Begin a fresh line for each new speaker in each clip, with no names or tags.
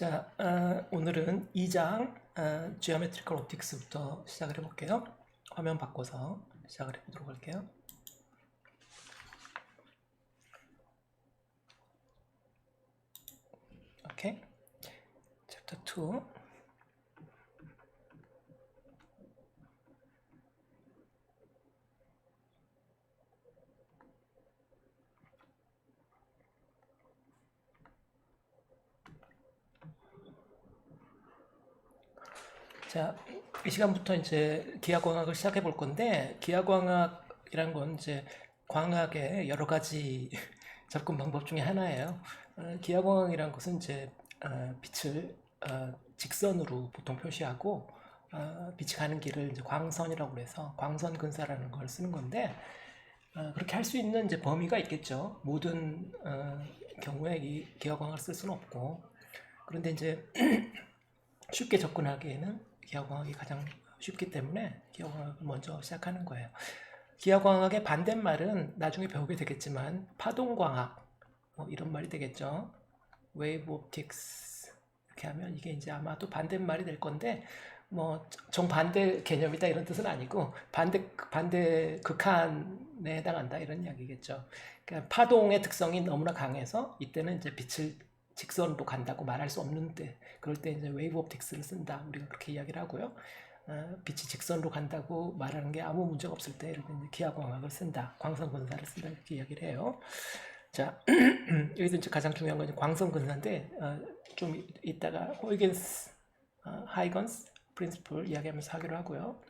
자, 오늘은 2장 Geometrical Optics부터 시작을 해볼게요. 화면 바꿔서 시작을 해보도록 할게요. 오케이. 챕터 2. 자, 이 시간부터 이제 기하광학을 시작해 볼 건데, 기하광학이란 건 이제 광학의 여러 가지 접근 방법 중에 하나예요. 기하광학이란 것은 이제 빛을 직선으로 보통 표시하고, 빛이 가는 길을 이제 광선이라고 그래서 광선 근사라는 걸 쓰는 건데, 그렇게 할 수 있는 이제 범위가 있겠죠. 모든 경우에 이 기하광학을 쓸 수는 없고, 그런데 이제 쉽게 접근하기에는 기하광학이 가장 쉽기 때문에 기하광학을 먼저 시작하는 거예요. 기하광학의 반대말은 나중에 배우게 되겠지만 파동광학 뭐 이런 말이 되겠죠. Wave Optics 이렇게 하면 이게 이제 아마 또 반대말이 될 건데 뭐 정반대 개념이다 이런 뜻은 아니고 반대 극한에 해당한다 이런 이야기겠죠. 그러니까 파동의 특성이 너무나 강해서 이때는 이제 빛을 직선으로 간다고 말할 수 없는데 그럴 때 이제 웨이브 옵틱스를 쓴다 우리가 그렇게 이야기를 하고요. 빛이 직선으로 간다고 말하는 게 아무 문제가 없을 때 이렇게 기하광학을 쓴다, 광선 근사를 쓴다 이렇게 이야기를 해요. 자, 여기서 이제 가장 중요한 건 광선 근사인데 좀 이따가 호이겐스, 하이건스 프린시플 이야기하면서 하기로 하고요.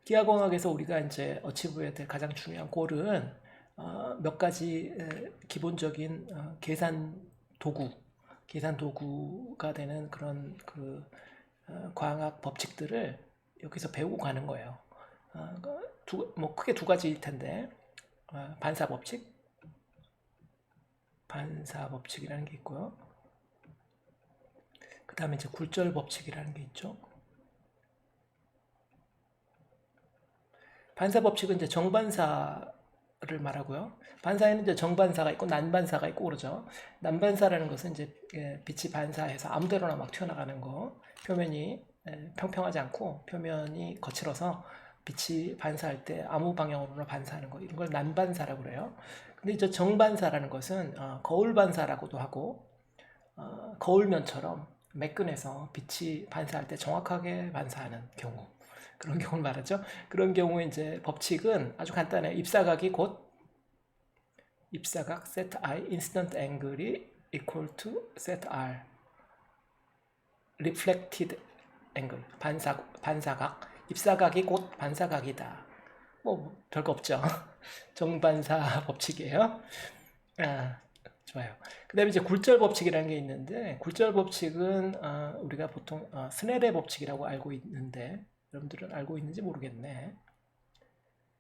기하광학에서 우리가 이제 어치브해야 될 가장 중요한 골은 몇 가지 기본적인 계산 도구가 되는 그런 광학 법칙들을 여기서 배우고 가는 거예요. 뭐 크게 두 가지일 텐데 반사 법칙이라는 게 있고요. 그 다음에 이제 굴절 법칙이라는 게 있죠. 반사 법칙은 이제 정반사를 말하고요. 반사에는 이제 정반사가 있고 난반사가 있고 그러죠. 난반사라는 것은 이제 빛이 반사해서 아무데로나 막 튀어나가는 거, 표면이 평평하지 않고 표면이 거칠어서 빛이 반사할 때 아무 방향으로나 반사하는 거, 이런 걸 난반사라고 그래요. 근데 이제 정반사라는 것은 거울 반사라고도 하고 거울면처럼 매끈해서 빛이 반사할 때 정확하게 반사하는 경우, 그런 경우를 말하죠. 그런 경우에 이제 법칙은 아주 간단해요. 입사각 set I incident angle이 equal to set R reflected angle 반사각 입사각이 곧 반사각이다. 뭐 별거 없죠. 정반사 법칙이에요. 좋아요. 그 다음에 이제 굴절 법칙이라는 게 있는데, 굴절 법칙은 우리가 보통 스넬의 법칙이라고 알고 있는데, 여러분들은 알고 있는지 모르겠네.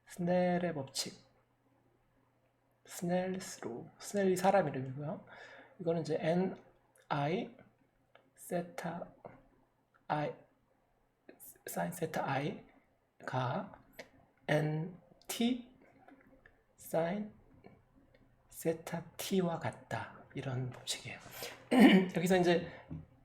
스넬의 법칙. 스넬이 사람 이름이고요. 이거는 이제 N-I, 세타 I, 사인 세타 I가 N-T, 사인 세타 T와 같다. 이런 법칙이에요. 여기서 이제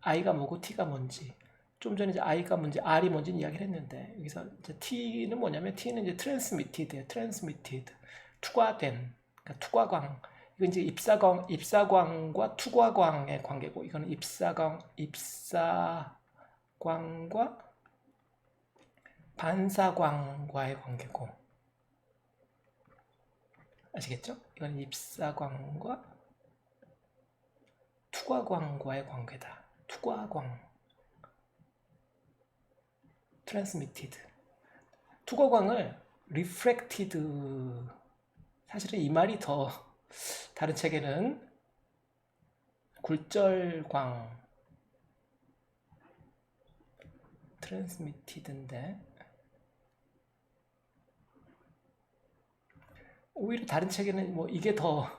I가 뭐고 T가 뭔지, 좀 전에 이제 I가 뭔지 R이 뭔지 이야기를 했는데, 여기서 이제 T는 뭐냐면 T는 이제 트랜스미티드, 투과된, 그러니까 투과광. 이건 이제 입사광과 투과광의 관계고, 이거는 입사광과 반사광과의 관계고, 아시겠죠? 이건 입사광과 투과광과의 관계다. 투과광, 트랜스미티드. 투과광을 리프렉티드, 사실은 이 말이 더 다른 책에는 굴절광, 트랜스미티드인데 오히려 다른 책에는 뭐 이게 더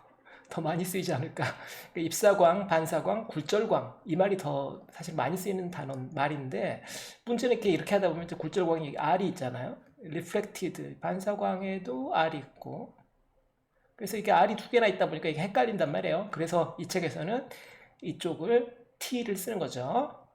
많이 쓰이지 않을까. 그러니까 입사광, 반사광, 굴절광, 이 말이 더 사실 많이 쓰이는 말인데, 문제는 이렇게 하다 보면 이제 굴절광이 R이 있잖아요. reflected, 반사광에도 R이 있고, 그래서 이게 R이 두 개나 있다 보니까 이게 헷갈린단 말이에요. 그래서 이 책에서는 이쪽을 t를 쓰는 거죠.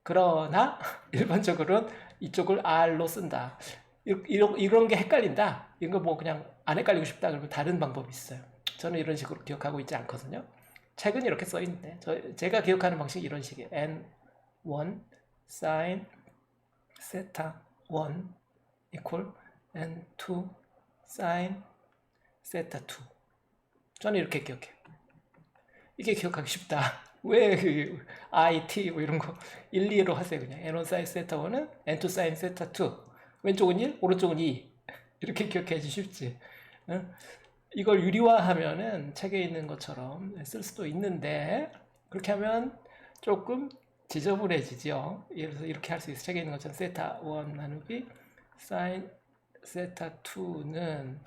그러나 일반적으로는 이쪽을 r로 쓴다. 이런 게 헷갈린다. 이런 거 뭐 그냥 안 헷갈리고 싶다 그러면 다른 방법이 있어요. 저는 이런 식으로 기억하고 있지 않거든요. 책은 이렇게 써 있는데 제가 기억하는 방식이 이런 식이에요. n1 sin 세타 1 equal n2 sin 세타 2. 저는 이렇게 기억해요. 이게 기억하기 쉽다. 왜 그 I, T 뭐 이런 거 1, 2로 하세요. 그냥 N1 sin 세타 1은 N2 sin 세타 2. 왼쪽은 1, 오른쪽은 2. 이렇게 기억해야지 쉽지. 응? 이걸 유리화하면은 책에 있는 것처럼 쓸 수도 있는데 그렇게 하면 조금 지저분해지죠. 예를 들어서 이렇게 할 수 있어. 책에 있는 것처럼 세타 1 나누기 sin 세타 2는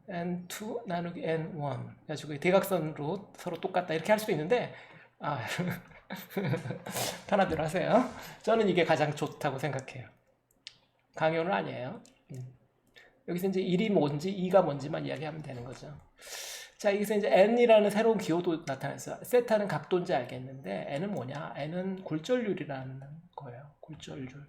n2 나누기 n1 가지고 대각선으로 서로 똑같다 이렇게 할 수 있는데 편하대로 하세요. 저는 이게 가장 좋다고 생각해요. 강요는 아니에요. 여기서 이제 1이 뭔지 2가 뭔지만 이야기하면 되는 거죠. 자, 여기서 이제 n이라는 새로운 기호도 나타났어요. 세타는 각도인지 알겠는데 n은 뭐냐? n은 굴절률이라는 거예요. 굴절률.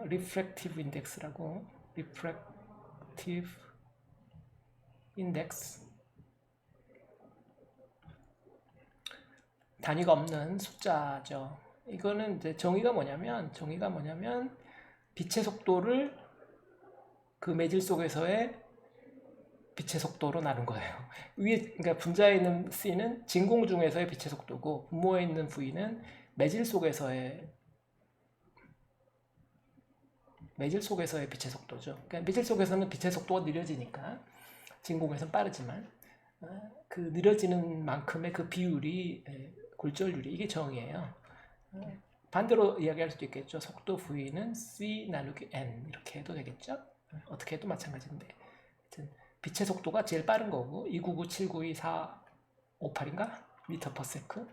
refractive index라고. refractive index. 단위가 없는 숫자죠. 이거는 이제 정의가 뭐냐면 빛의 속도를 그 매질 속에서의 빛의 속도로 나눈 거예요. 위에 그러니까 분자에 있는 C는 진공 중에서의 빛의 속도고 분모에 있는 V는 매질 속에서의 빛의 속도죠. 그러니까 매질 속에서는 빛의 속도가 느려지니까 진공에서는 빠르지만 그 느려지는 만큼의 그 비율이 굴절률이 이게 정의예요. 반대로 이야기할 수도 있겠죠. 속도 V는 C 나누기 N 이렇게 해도 되겠죠. 어떻게 해도 마찬가지인데 빛의 속도가 제일 빠른 거고 299, 792, 458인가? 미터 퍼 세컨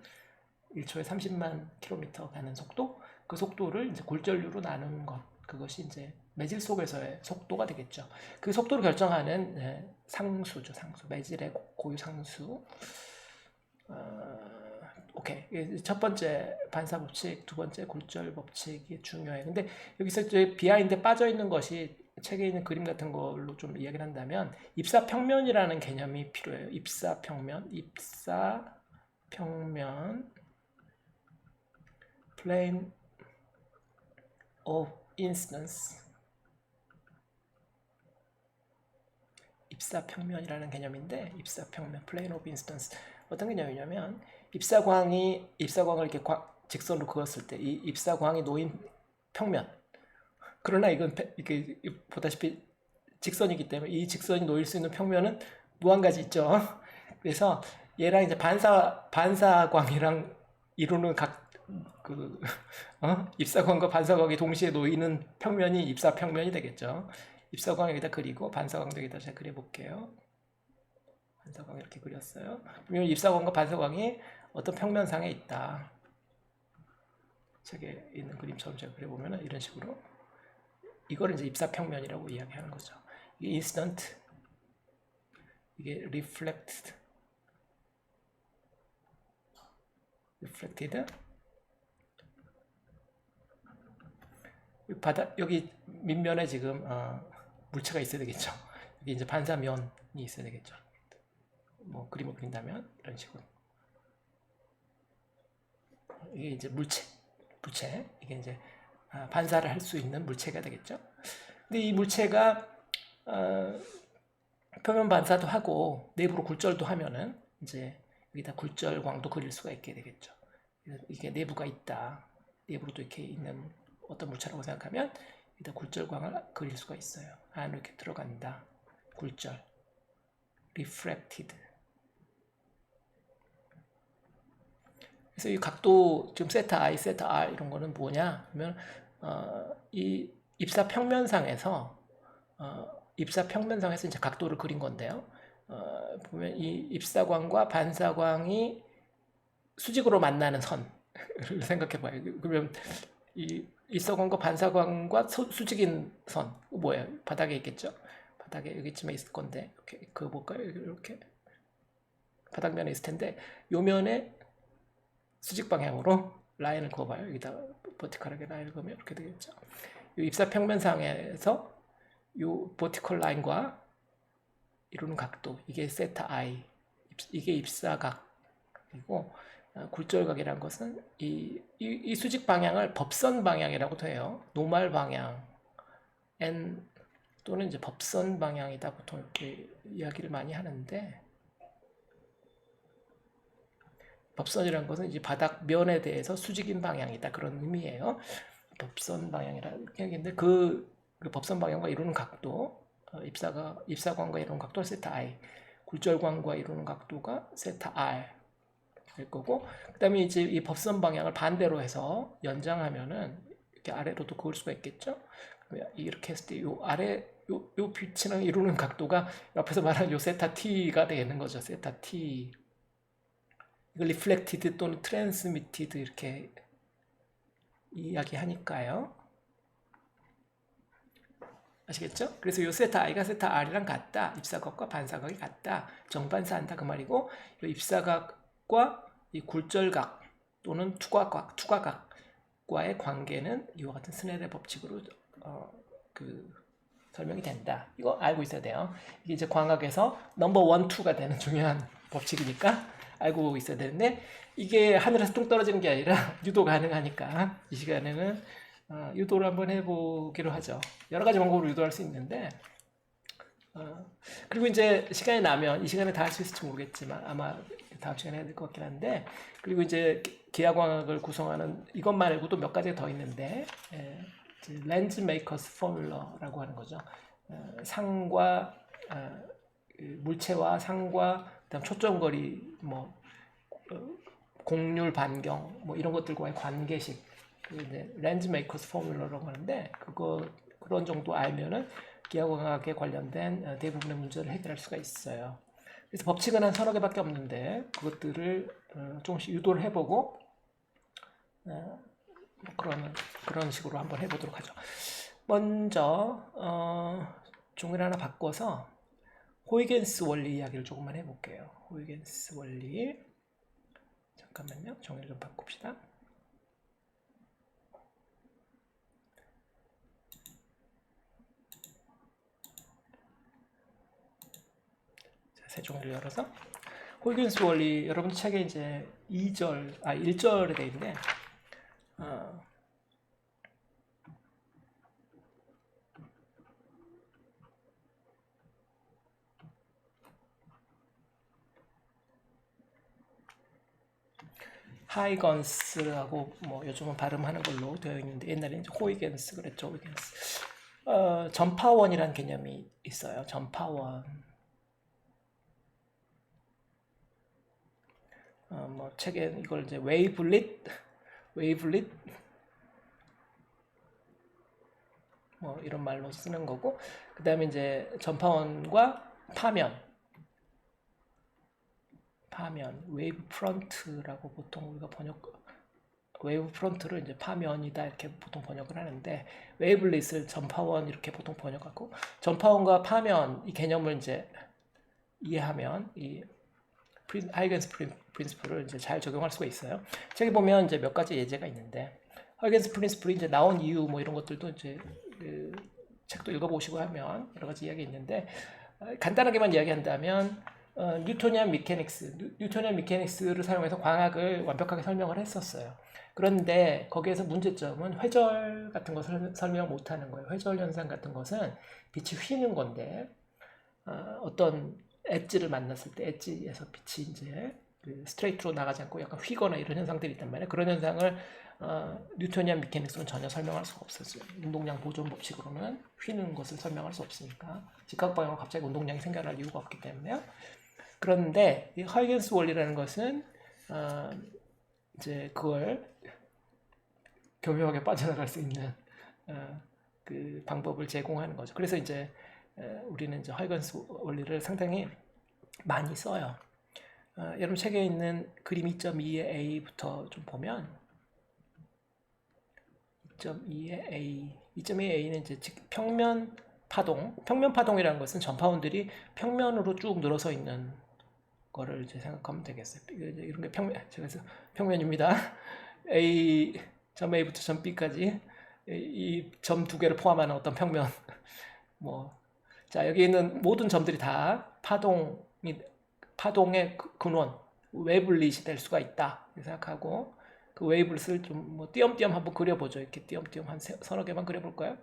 1초에 30만 킬로미터 가는 속도 그 속도를 이제 굴절률로 나누는 것 그것이 이제 매질 속에서의 속도가 되겠죠. 그 속도를 결정하는 상수죠. 상수 매질의 고유 상수. 오케이. 첫 번째 반사 법칙, 두 번째 굴절 법칙이 중요해. 근데 여기서 이제 비하인드에 빠져 있는 것이 책에 있는 그림 같은 걸로 좀 이야기를 한다면 입사평면이라는 개념이 필요해요. 입사평면, plane of instance. 입사평면이라는 개념인데 입사평면, plane of instance 어떤 개념이냐면 입사광을 이렇게 직선으로 그었을 때 이 입사광이 놓인 평면. 그러나 이건 이게 보다시피 직선이기 때문에 이 직선이 놓일 수 있는 평면은 무한 가지 있죠. 그래서 얘랑 이제 반사광이랑 이루는 입사광과 반사광이 동시에 놓이는 평면이 입사평면이 되겠죠. 입사광 여기다 그리고 반사광도 여기다 제가 그려볼게요. 반사광 이렇게 그렸어요. 그러면 입사광과 반사광이 어떤 평면상에 있다. 책에 있는 그림처럼 제가 그려보면 이런 식으로 이걸 이제 입사평면이라고 이야기하는 거죠. 이게 incident, 이게 reflected. 여기 밑면에 지금 물체가 있어야 되겠죠. 여기 이제 반사면이 있어야 되겠죠. 뭐 그림을 그린다면 이런 식으로 이게 이제 물체 이게 이제 반사를 할 수 있는 물체가 되겠죠. 근데 이 물체가 표면 반사도 하고 내부로 굴절도 하면은 이제 여기다 굴절광도 그릴 수가 있게 되겠죠. 이게 내부가 있다. 내부로도 이렇게 있는 어떤 물체라고 생각하면 여기다 굴절광을 그릴 수가 있어요. 안으로 이렇게 들어간다. 굴절. refracted. 그래서 이 각도 지금 세타 I, 세타 R 이런 거는 뭐냐? 그러면 이 입사평면상에서 이제 각도를 그린 건데요. 보면 이 입사광과 반사광이 수직으로 만나는 선을 생각해봐요. 그러면 이 입사광과 반사광과 수직인 선 뭐예요? 바닥에 있겠죠. 바닥에 여기쯤에 있을 건데 이렇게 그 볼까요? 이렇게 바닥면에 있을 텐데 요 면에 수직 방향으로 라인을 그어봐요. 여기다 버티컬하게 라인을 그으면 이렇게 되겠죠. 이 입사 평면상에서 요 버티컬 라인과 이루는 각도 이게 세타 I, 이게 입사각이고 굴절각이라는 것은 이 수직 방향을 법선 방향이라고도 해요. 노멀 방향 N 또는 이제 법선 방향이다 보통 이렇게 이야기를 많이 하는데, 법선이라는 것은 이제 바닥면에 대해서 수직인 방향이다 그런 의미예요. 법선 방향이라는 얘기인데 그 법선 방향과 이루는 각도, 입사광과 이루는 각도를 세타 I, 굴절광과 이루는 각도가 세타 R 될 거고, 그다음에 이제 이 법선 방향을 반대로 해서 연장하면은 이렇게 아래로도 그을 수가 있겠죠. 이렇게 했을 때 요 아래 요 빛이랑 이루는 각도가 옆에서 말하는 요 세타 t가 되는 거죠. 세타 t. 이걸 리플렉티드 또는 트랜스미티드 이렇게 이야기하니까요. 아시겠죠? 그래서 요 세타 i가 세타 r이랑 같다. 입사각과 반사각이 같다. 정반사한다 그 말이고, 요 입사각과 이 굴절각 또는 투과각과의 관계는 이와 같은 스넬의 법칙으로 설명이 된다. 이거 알고 있어야 돼요. 이게 이제 광학에서 넘버 1, 2가 되는 중요한 법칙이니까 알고 있어야 되는데, 이게 하늘에서 뚝 떨어지는 게 아니라 유도 가능하니까 이 시간에는 유도를 한번 해보기로 하죠. 여러 가지 방법으로 유도할 수 있는데, 그리고 이제 시간이 나면 이 시간에 다 할 수 있을지 모르겠지만 아마 다음 시간에 해야 될 것 같긴 한데, 그리고 이제 기하광학을 구성하는 이것 말고도 몇 가지가 더 있는데, 렌즈 메이커스 포뮬러라고 하는 거죠. 상과 물체와 상과 그다음 초점거리 뭐 곡률 반경 뭐 이런 것들과의 관계식, 이제 렌즈 메이커스 포뮬러라고 하는데, 그런 정도 알면은 기하광학에 관련된 대부분의 문제를 해결할 수가 있어요. 그래서 법칙은 한 서너 개밖에 없는데 그것들을 조금씩 유도를 해보고 그런 식으로 한번 해보도록 하죠. 먼저 종이를 하나 바꿔서 호이겐스 원리 이야기를 조금만 해볼게요. 호이겐스 원리. 잠깐만요. 종이를 좀 바꿉시다. 자, 새 종이를 열어서 호이겐스 원리, 여러분 책에 이제 1절에 되어 있는데, 하이건스라고 뭐 요즘은 발음하는 걸로 되어 있는데, 옛날에는 이제 호이겐스 그랬죠. 호이겐스. 전파원이라는 개념이 있어요. 전파원. 뭐 책에 이걸 이제 웨이블릿 뭐 이런 말로 쓰는 거고, 그 다음에 이제 전파원과 파면, 웨이브 프런트라고 보통 우리가 웨이브 프런트를 이제 파면이다 이렇게 보통 번역을 하는데, 웨이블릿을 전파원 이렇게 보통 번역하고, 전파원과 파면 이 개념을 이제 이해하면 이 하이겐스 프린시플을 이제 잘 적용할 수가 있어요. 책에 보면 이제 몇 가지 예제가 있는데, 하이겐스 프린시플이 이제 나온 이유 뭐 이런 것들도 이제 책도 읽어보시고 하면 여러 가지 이야기 있는데, 간단하게만 이야기한다면 뉴토니안 미케닉스를 사용해서 광학을 완벽하게 설명을 했었어요. 그런데 거기에서 문제점은 회절 같은 것을 설명 못하는 거예요. 회절 현상 같은 것은 빛이 휘는 건데, 어떤 엣지를 만났을 때 엣지에서 빛이 이제 스트레이트로 나가지 않고 약간 휘거나 이런 현상들이 있단 말이에요. 그런 현상을 뉴토니안 미케닉스는 전혀 설명할 수가 없었어요. 운동량 보존 법칙으로는 휘는 것을 설명할 수 없으니까, 직각방향으로 갑자기 운동량이 생겨날 이유가 없기 때문에요. 그런데 이 하이겐스 원리라는 것은 이제 그걸 교묘하게 빠져나갈 수 있는 그 방법을 제공하는 거죠. 그래서 이제 우리는 이제 하이겐스 원리를 상당히 많이 써요. 여러분 책에 있는 그림 2.2의 A부터 좀 보면, 2.2의 A는 이제 평면 파동, 평면 파동이라는 것은 전파원들이 평면으로 쭉 늘어서 있는 거를 이제 생각하면 되겠어요. 이런 게 그래서 평면입니다. A 점 A부터 점 B까지 이 점 두 개를 포함하는 어떤 평면. 뭐, 자, 여기 있는 모든 점들이 다 파동의 근원, 웨이블릿이 될 수가 있다 생각하고, 그 웨이블릿을 좀 뭐 띄엄띄엄 한번 그려보죠. 이렇게 띄엄띄엄 한 서너 개만 그려볼까요?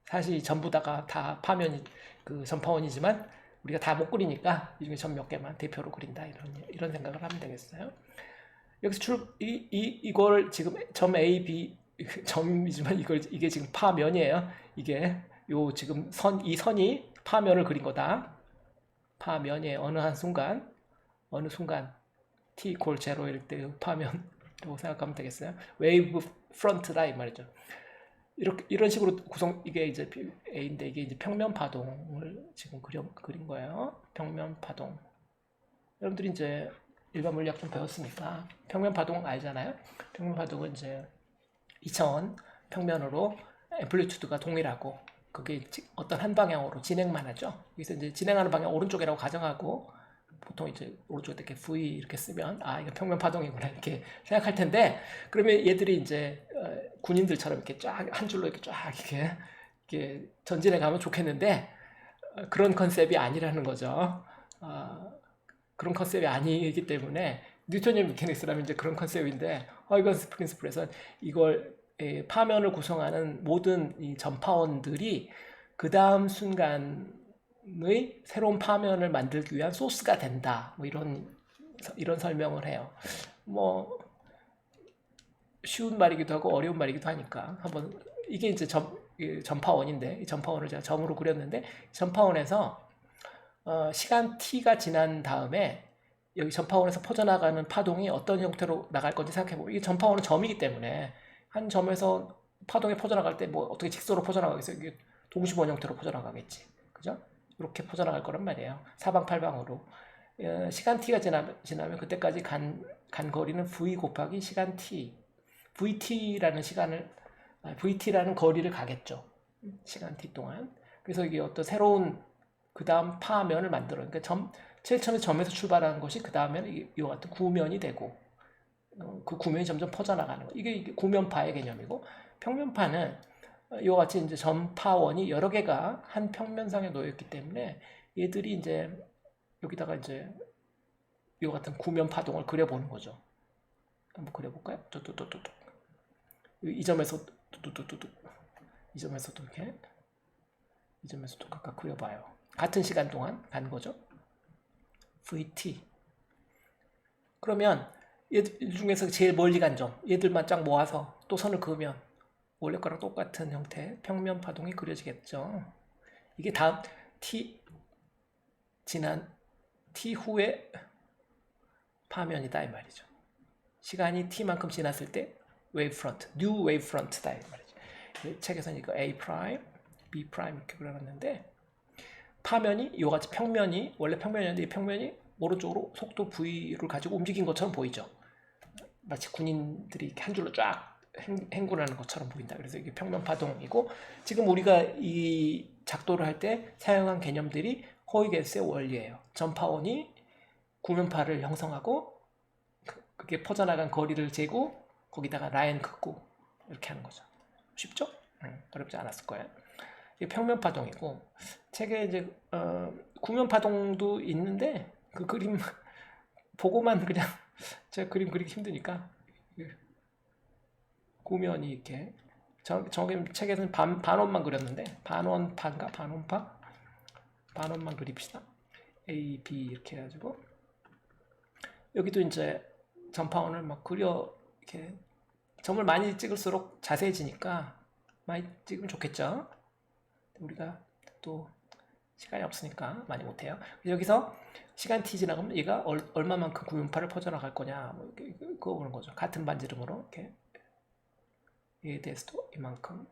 사실 전부 다가 다 파면이 그 전파원이지만 우리가 다 못 그리니까 이 중에 점 몇 개만 대표로 그린다, 이런 생각을 하면 되겠어요. 여기서 이걸 지금 점 A, B 점이지만 이게 지금 파면이에요. 이게 요 지금 이 선이 파면을 그린 거다. 파면의 어느 어느 순간 t 이퀄 제로일 때 파면이라고 생각하면 되겠어요. 웨이브 프런트다 이 말이죠. 이런 식으로 이게 이제 A인데 이게 이제 평면 파동을 지금 그린 거예요. 평면 파동. 여러분들이 이제 일반 물리학 좀 배웠으니까 평면 파동 알잖아요. 평면 파동은 이제 2차원 평면으로 앰플리튜드가 동일하고 그게 어떤 한 방향으로 진행만 하죠. 그래서 이제 진행하는 방향 오른쪽이라고 가정하고 보통 이제 오른쪽에 이렇게 V 이렇게 쓰면 이거 평면 파동이구나 이렇게 생각할 텐데, 그러면 얘들이 이제 군인들처럼 이렇게 쫙 한 줄로 이렇게 쫙 이렇게 전진해 가면 좋겠는데 그런 컨셉이 아니라는 거죠. 그런 컨셉이 아니기 때문에 뉴턴의 메카닉스라면 이제 그런 컨셉인데 허이건스 프린시플에서는 이걸 파면을 구성하는 모든 이 전파원들이 그 다음 순간의 새로운 파면을 만들기 위한 소스가 된다. 뭐 이런 설명을 해요. 뭐 쉬운 말이기도 하고 어려운 말이기도 하니까 한번 이게 이제 전파원인데 이 전파원을 제가 점으로 그렸는데 전파원에서 시간 t가 지난 다음에 여기 전파원에서 퍼져나가는 파동이 어떤 형태로 나갈 건지 생각해보면 이게 전파원은 점이기 때문에 한 점에서 파동이 퍼져나갈 때 뭐 어떻게 직선으로 퍼져나가겠어요? 이게 동시원 형태로 퍼져나가겠지. 그죠? 이렇게 퍼져나갈 거란 말이에요. 사방팔방으로. 시간 t가 지나면 그때까지 간 거리는 v 곱하기 시간 t. vt라는 거리를 가겠죠. 시간 t 동안. 그래서 이게 어떤 새로운 그 다음 파면을 만들어요. 그러니까 제일 처음에 점에서 출발하는 것이 그 다음에는 이와 같은 구면이 되고 그 구면이 점점 퍼져나가는 거. 이게 구면파의 개념이고, 평면파는 이와 같이 이제 점파원이 여러 개가 한 평면상에 놓여있기 때문에 얘들이 이제 여기다가 이제 이와 같은 구면 파동을 그려보는 거죠. 한번 그려볼까요? 뚜뚜뚜뚜. 이 점에서 뚜뚜뚜뚜. 이 점에서도 이렇게, 이 점에서도 각각 그려봐요. 같은 시간 동안 간 거죠. VT. 그러면 얘들 중에서 제일 멀리 간 점, 얘들만 쫙 모아서 또 선을 그으면 원래 거랑 똑같은 형태의 평면 파동이 그려지겠죠. 이게 다음 지난 t 후의 파면이다 이 말이죠. 시간이 t만큼 지났을 때 웨이브프런트, 뉴 웨이브프런트다 이 말이죠. 책에서는 이거 A 프라임, B 프라임 이렇게 그려놨는데, 파면이 이같이 평면이 원래 평면이었는데 이 평면이 오른쪽으로 속도 v를 가지고 움직인 것처럼 보이죠. 마치 군인들이 한 줄로 쫙 행군하는 것처럼 보인다. 그래서 이게 평면 파동이고, 지금 우리가 이 작도를 할 때 사용한 개념들이 허이겐스의 원리예요. 전파원이 구면파를 형성하고 그게 퍼져나간 거리를 재고 거기다가 라인 긋고 이렇게 하는 거죠. 쉽죠? 어렵지 않았을 거예요. 이게 평면 파동이고, 책에 이제 구면 파동도 있는데 그 그림 보고만 그냥 제가 그림 그리기 힘드니까 구면이 이렇게 저기 책에서는 반원만 그렸는데 반원파인가 반원만 그립시다. A, B 이렇게 해가지고 여기도 이제 전파원을 막 그려 이렇게 점을 많이 찍을수록 자세해지니까 많이 찍으면 좋겠죠. 우리가 또 시간이 없으니까 많이 못해요. 여기서 시간 t 지나가면 얘가 얼마만큼 구면파를 퍼져나갈 거냐 뭐 그거 보는 거죠. 같은 반지름으로 이렇게 얘에 대해서도 이만큼,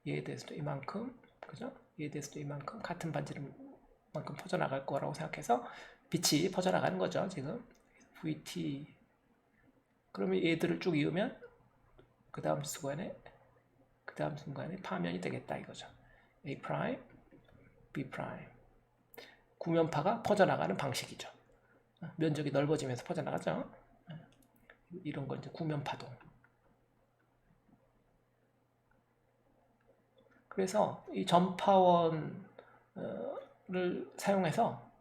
얘에 대해서도 이만큼, 그죠? 얘에 대해서도 이만큼 같은 반지름만큼 퍼져나갈 거라고 생각해서 빛이 퍼져나가는 거죠. 지금 VT. 그러면 얘들을 쭉 이으면 그 다음 수관에 그 다음 순간에 파면이 되겠다 이거죠. A 프라임, B 프라임. 구면파가 퍼져나가는 방식이죠. 면적이 넓어지면서 퍼져나가죠. 이런 건 이제 구면파동. 그래서 이 전파원을 사용해서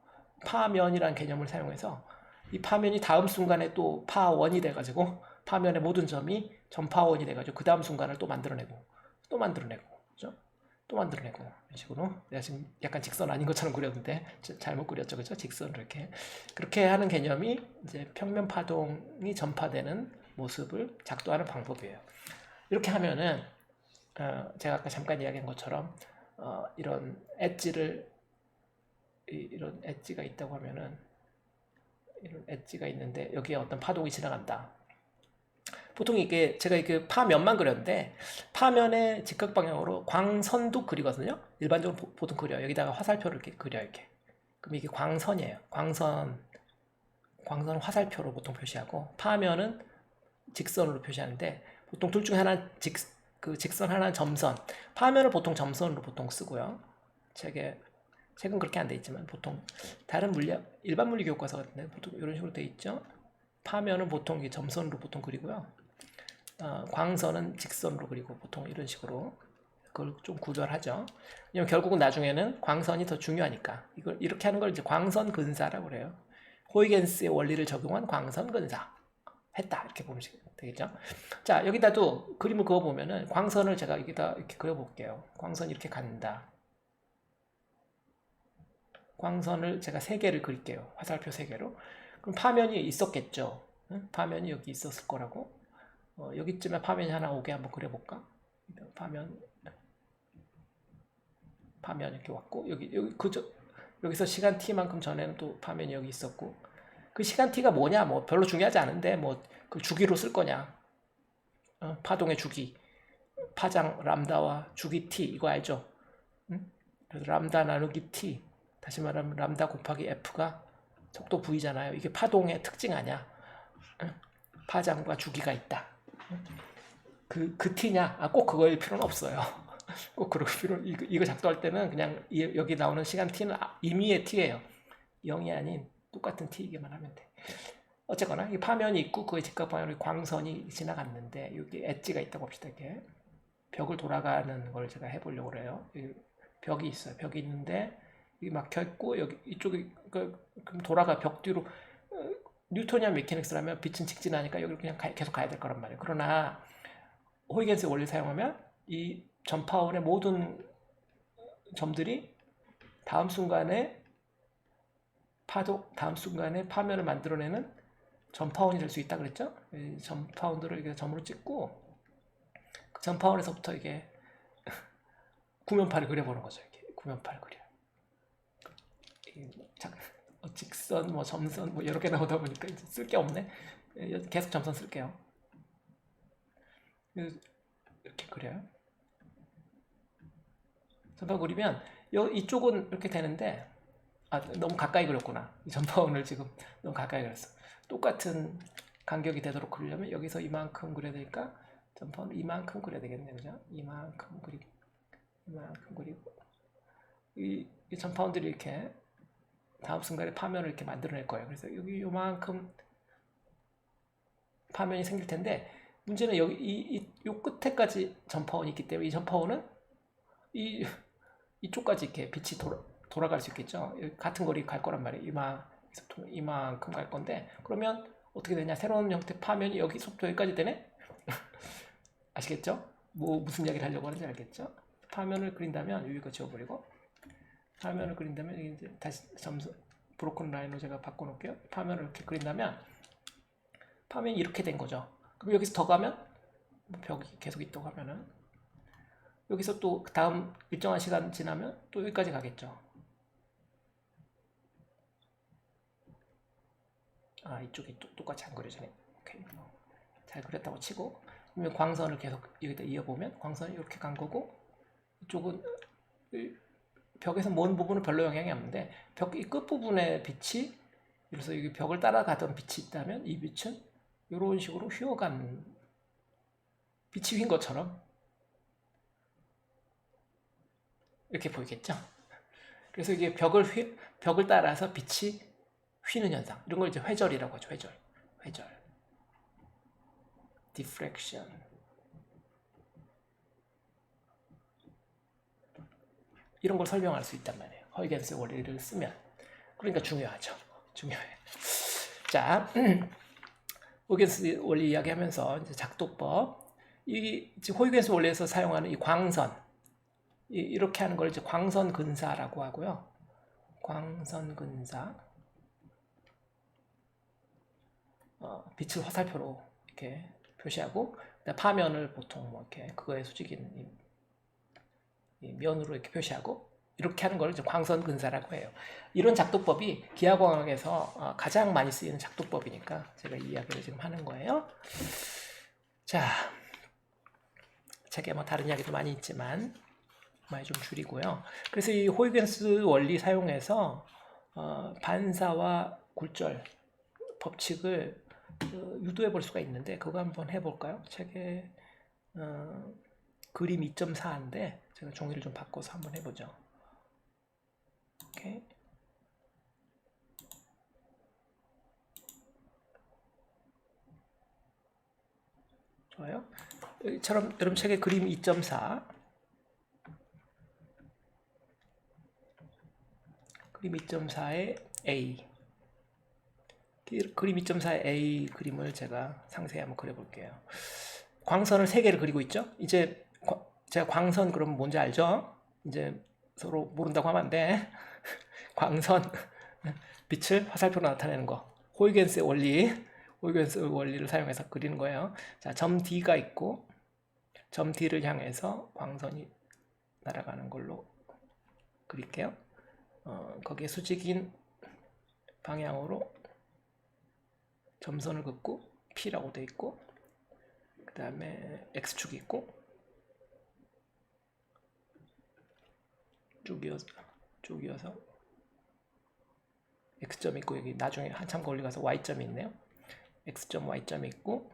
파면이라는 개념을 사용해서 이 파면이 다음 순간에 또 파원이 돼가지고 파면의 모든 점이 전파원이 돼가지고 그 다음 순간을 또 만들어내고 또 만들어내고 그죠? 또 만들어내고 이런 식으로 내가 지금 약간 직선 아닌 것처럼 그렸는데 잘못 그렸죠 그죠? 직선을 이렇게 그렇게 하는 개념이 이제 평면 파동이 전파되는 모습을 작도하는 방법이에요. 이렇게 하면은 제가 아까 잠깐 이야기한 것처럼 이런 엣지를 이런 엣지가 있다고 하면은 이런 엣지가 있는데 여기에 어떤 파동이 지나간다. 보통 이게 제가 이렇게 파면만 그렸는데 파면의 직각 방향으로 광선도 그리거든요. 일반적으로 보통 그려요. 여기다가 화살표를 이렇게 그려 이렇게. 그럼 이게 광선이에요. 광선 화살표로 보통 표시하고 파면은 직선으로 표시하는데 보통 둘 중에 하나는 직선 하나는 점선. 파면을 보통 점선으로 보통 쓰고요. 책은 그렇게 안 돼 있지만 보통 다른 일반 물리 교과서 같은데 보통 이런 식으로 돼 있죠. 파면은 보통 점선으로 보통 그리고요. 광선은 직선으로 그리고 보통 이런 식으로 그걸 좀 구별하죠. 왜냐면 결국은 나중에는 광선이 더 중요하니까 이걸 이렇게 하는 걸 이제 광선 근사라고 그래요. 호이겐스의 원리를 적용한 광선 근사 했다 이렇게 보면 되겠죠. 자 여기다도 그림을 그어 보면은 광선을 제가 여기다 이렇게 그려 볼게요. 광선이 이렇게 간다. 광선을 제가 3개를 그릴게요. 화살표 3개로. 그럼 파면이 있었겠죠. 파면이 여기 있었을 거라고. 여기쯤에 파면이 하나 오게 한번 그려볼까? 파면 이렇게 왔고 여기 그저 여기서 시간 t만큼 전에는 또 파면이 여기 있었고 그 시간 t가 뭐냐 뭐 별로 중요하지 않은데 뭐 그 주기로 쓸 거냐 파동의 주기 파장 람다와 주기 t 이거 알죠? 그래서 람다 나누기 t 다시 말하면 람다 곱하기 f가 속도 v잖아요. 이게 파동의 특징 아니야? 파장과 주기가 있다. 그 t냐? 꼭 그거일 필요는 없어요. 꼭 그럴 필요 이거 작도할 때는 그냥 여기 나오는 시간 t는 임의의 t예요. 0이 아닌 똑같은 t이기만 하면 돼. 어쨌거나 이 파면이 있고 그의 직각 방향으로 광선이 지나갔는데 여기 엣지가 있다고 봅시다. 이렇게 벽을 돌아가는 걸 제가 해보려고 그래요. 벽이 있어요. 벽이 있는데 이 막혀 있고 여기 이쪽이 그럼 돌아가 벽 뒤로 뉴토니안 메케닉스라면 빛은 직진하니까 여기를 그냥 계속 가야 될 거란 말이에요. 그러나 호이겐스의 원리를 사용하면 이 전파원의 모든 점들이 다음 순간에 파면을 만들어내는 전파원이 될 수 있다 그랬죠? 이 전파원들을 이렇게 점으로 찍고 그 전파원에서부터 이게 구면파를 그려보는 거죠. 이렇게 구면파를 그려. 직선, 뭐 점선, 뭐 여러 개 나오다 보니까 이제 쓸 게 없네. 계속 점선 쓸게요. 이렇게 그려요. 전파 그리면 이쪽은 이렇게 되는데 너무 가까이 그렸구나. 이 전파원을 지금 너무 가까이 그렸어. 똑같은 간격이 되도록 그리려면 여기서 이만큼 그려야 되니까 전파원을 이만큼 그려야 되겠네, 그죠? 이만큼 그리고 이 전파원들이 이렇게 다음 순간에 파면을 이렇게 만들어낼 거예요. 그래서 여기 요만큼 파면이 생길 텐데 문제는 여기 요 끝에까지 전파원이 있기 때문에 이 전파원은 이쪽까지 이렇게 빛이 돌아갈 수 있겠죠. 같은 거리 갈 거란 말이에요. 이만큼 갈 건데 그러면 어떻게 되냐? 새로운 형태 파면이 여기서부터 여기까지 되네? 아시겠죠? 무슨 이야기를 하려고 하는지 알겠죠? 파면을 그린다면 여기가 지워버리고 파면을 그린다면 이제 다시 브로큰 라인으로 제가 바꿔놓을게요. 파면을 이렇게 그린다면 파면이 이렇게 된 거죠. 그럼 여기서 더 가면 벽이 계속 있다고 하면은 여기서 또 다음 일정한 시간 지나면 또 여기까지 가겠죠. 이쪽이 똑같이 안 그려지네. 오케이. 잘 그렸다고 치고 그러면 광선을 계속 여기다 이어보면 광선이 이렇게 간 거고 이쪽은 벽에서 먼 부분은 별로 영향이 없는데 벽 이 끝부분의 빛이 그래서 여기 벽을 따라가던 빛이 있다면 이 빛은 이런 식으로 휘어간 빛이 휜 것처럼 이렇게 보이겠죠? 그래서 이게 벽을 따라서 빛이 휘는 현상. 이런 걸 이제 회절이라고 하죠. 회절. diffraction. 이런 걸 설명할 수 있단 말이에요. 허이겐스 원리를 쓰면. 그러니까 중요하죠. 중요해. 자, 허이겐스 원리 이야기하면서 이제 작도법. 이 허이겐스 원리에서 사용하는 이 광선. 이렇게 하는 걸 이제 광선 근사라고 하고요. 광선 근사. 빛을 화살표로 이렇게 표시하고, 파면을 보통 뭐 이렇게 그거의 수직인 이 면으로 이렇게 표시하고, 이렇게 하는 걸 이제 광선 근사라고 해요. 이런 작도법이 기하광학에서 가장 많이 쓰이는 작도법이니까 제가 이 이야기를 지금 하는 거예요. 자, 책에 뭐 다른 이야기도 많이 있지만 많이 좀 줄이고요. 그래서 이 호이겐스 원리 사용해서 반사와 굴절 법칙을 유도해 볼 수가 있는데, 그거 한번 해볼까요? 책에 그림 2.4인데 제가 종이를 좀 바꿔서 한번 해보죠. 오케이. 좋아요. 이처럼 여러분 책에 그림 2.4, 그림 2.4의 A, 그림 2.4의 A 그림을 제가 상세히 한번 그려볼게요. 광선을 3개를 그리고 있죠. 이제 제가 광선 그러면 뭔지 알죠? 이제 서로 모른다고 하면 안 돼. 광선, 빛을 화살표로 나타내는 거. 호이겐스의 원리를 사용해서 그리는 거예요. 자, 점 D가 있고, 점 D를 향해서 광선이 날아가는 걸로 그릴게요. 거기에 수직인 방향으로 점선을 긋고 P라고 돼 있고, 그 다음에 X축이 있고, 쭉 이어서 X점이 있고, 여기 나중에 한참 걸리 가서 Y점이 있네요. X점, Y점이 있고,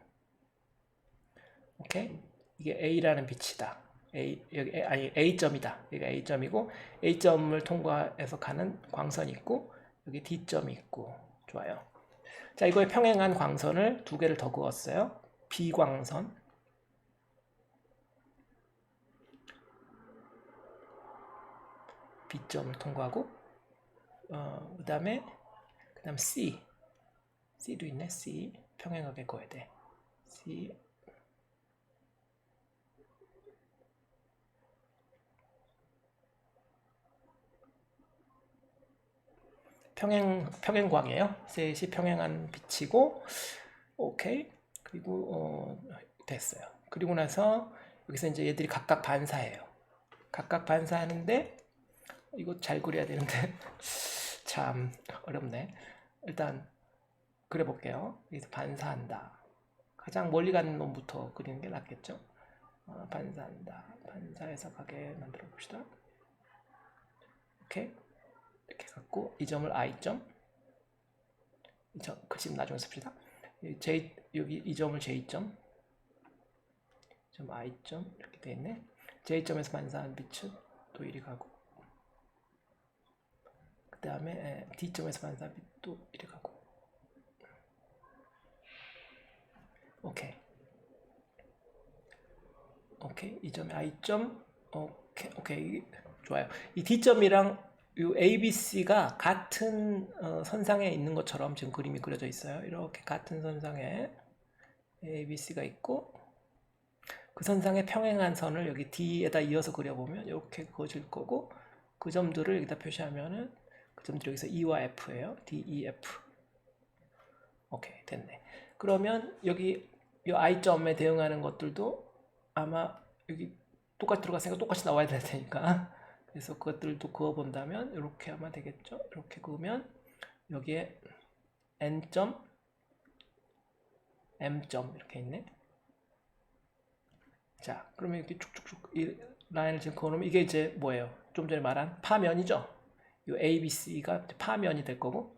오케이? 이게 A라는 빛이다. A점이다. 여기가 A점이고, A점을 통과해서 가는 광선이 있고, 여기 D점이 있고, 좋아요. 자, 이거에 평행한 광선을 2개를 더 그었어요. B광선, B점을 통과하고, 그 다음 C도 있네. C 평행하게 그어야 돼. C, 평행광이에요. 셋이 평행한 빛이고, 오케이. 그리고 됐어요. 그리고 나서 여기서 이제 얘들이 각각 반사해요. 각각 반사하는데, 이거 잘 그려야 되는데 참 어렵네. 일단 그려볼게요. 여기서 반사한다. 가장 멀리 가는 놈부터 그리는 게 낫겠죠. 반사한다. 반사해서 가게 만들어 봅시다. 오케이. 이렇게 갖고 이 점을 I점, 그 집 나중에 씁시다. 여기 이 점을 J점, 점 I점 이렇게 돼 있네. J점에서 반사한 빛은 또 이리 가고, 그 다음에 D점에서 반사한 빛도 이리 가고. 오케이. 이 점이 I점. 오케이. 좋아요. 이 D점이랑 이 ABC가 같은 선상에 있는 것처럼 지금 그림이 그려져 있어요. 이렇게 같은 선상에 ABC가 있고, 그 선상에 평행한 선을 여기 D에다 이어서 그려보면 이렇게 그어질 거고, 그 점들을 여기다 표시하면은 그 점들이 여기서 E와 F예요. D, E, F. 오케이, 됐네. 그러면 여기 이 I점에 대응하는 것들도 아마 여기 똑같이 들어갔으니까 똑같이 나와야 될 테니까, 그래서 그것들도 그어본다면 이렇게 하면 되겠죠. 이렇게 그으면 여기에 N점, M점 이렇게 있네. 자, 그러면 이렇게 쭉쭉쭉 이 라인을 지금 그어놓으면 이게 이제 뭐예요? 좀 전에 말한 파면이죠. 이 ABC가 파면이 될 거고,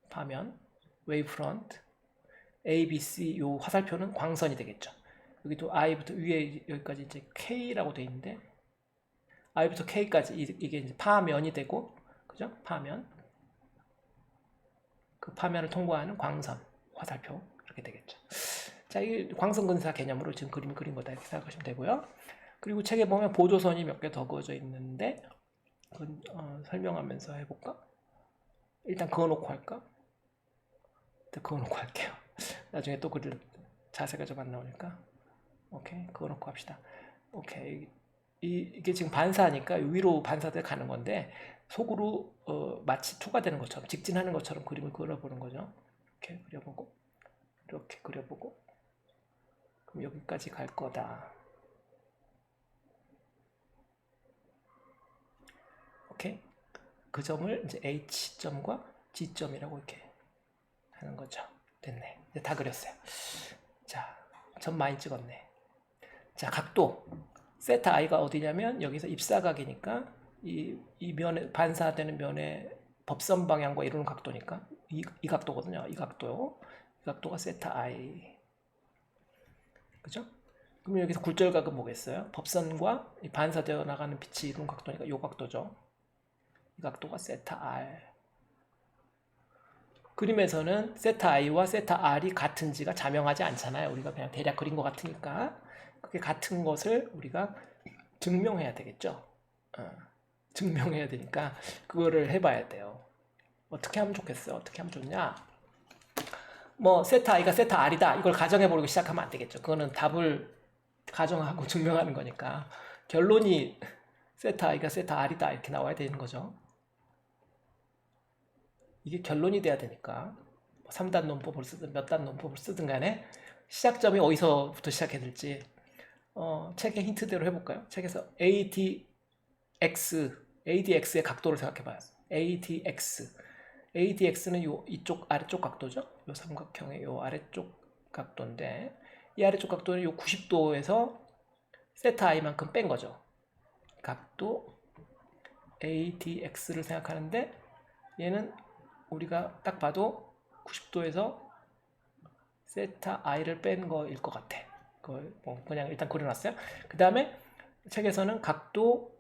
파면, 웨이브프런트, ABC 요 화살표는 광선이 되겠죠. 여기 또 I부터 위에 여기까지 이제 K라고 돼 있는데, I부터 K까지 이게 이제 파면이 되고, 그죠? 파면. 그 파면을 통과하는 광선, 화살표 이렇게 되겠죠. 자, 이 광선근사 개념으로 지금 그림 그린 거다 이렇게 생각하시면 되고요. 그리고 책에 보면 보조선이 몇 개 더 그어져 있는데 그건 설명하면서 해볼까? 일단 그어놓고 할까? 일단 그어놓고 할게요. 나중에 또 그릴 자세가 좀 안 나오니까. 오케이, 그어놓고 합시다. 오케이. 이게 지금 반사니까 위로 반사돼 가는 건데 속으로 마치 투과되는 것처럼 직진하는 것처럼 그림을 그려보는 거죠. 이렇게 그려보고 이렇게 그려보고 그럼 여기까지 갈 거다. 오케이. 그 점을 이제 H점과 G점이라고 이렇게 하는 거죠. 됐네. 이제 다 그렸어요. 자, 점 많이 찍었네. 자, 각도. 세타 i가 어디냐면 여기서 입사각이니까 이 면에 반사되는 면의 법선 방향과 이루는 각도니까 이 각도거든요. 이 각도가 세타 i. 그죠? 그럼 여기서 굴절각은 뭐겠어요? 법선과 이 반사되어 나가는 빛이 이루는 각도니까 이 각도죠. 이 각도가 세타 r. 그림에서는 세타 i와 세타 r이 같은지가 자명하지 않잖아요. 우리가 그냥 대략 그린 것 같으니까. 그게 같은 것을 우리가 증명해야 되겠죠. 증명해야 되니까 그거를 해봐야 돼요. 어떻게 하면 좋겠어요? 어떻게 하면 좋냐? 뭐 세타 i가 세타 r이다 이걸 가정해보고 시작하면 안 되겠죠. 그거는 답을 가정하고 증명하는 거니까 결론이 세타 i가 세타 r이다 이렇게 나와야 되는 거죠. 이게 결론이 돼야 되니까 3단 논법을 쓰든 몇 단 논법을 쓰든 간에 시작점이 어디서부터 시작해야 될지 책의 힌트대로 해볼까요? 책에서 ADX의 각도를 생각해봐요. ADX는 이쪽 아래쪽 각도죠. 요 삼각형의 요 아래쪽 각도인데 이 아래쪽 각도는 요 90도에서 세타 i만큼 뺀 거죠. 각도 ADX를 생각하는데 얘는 우리가 딱 봐도 90도에서 세타 i를 뺀 거일 것 같아. 그걸 뭐 그냥 일단 그려놨어요. 그 다음에 책에서는 각도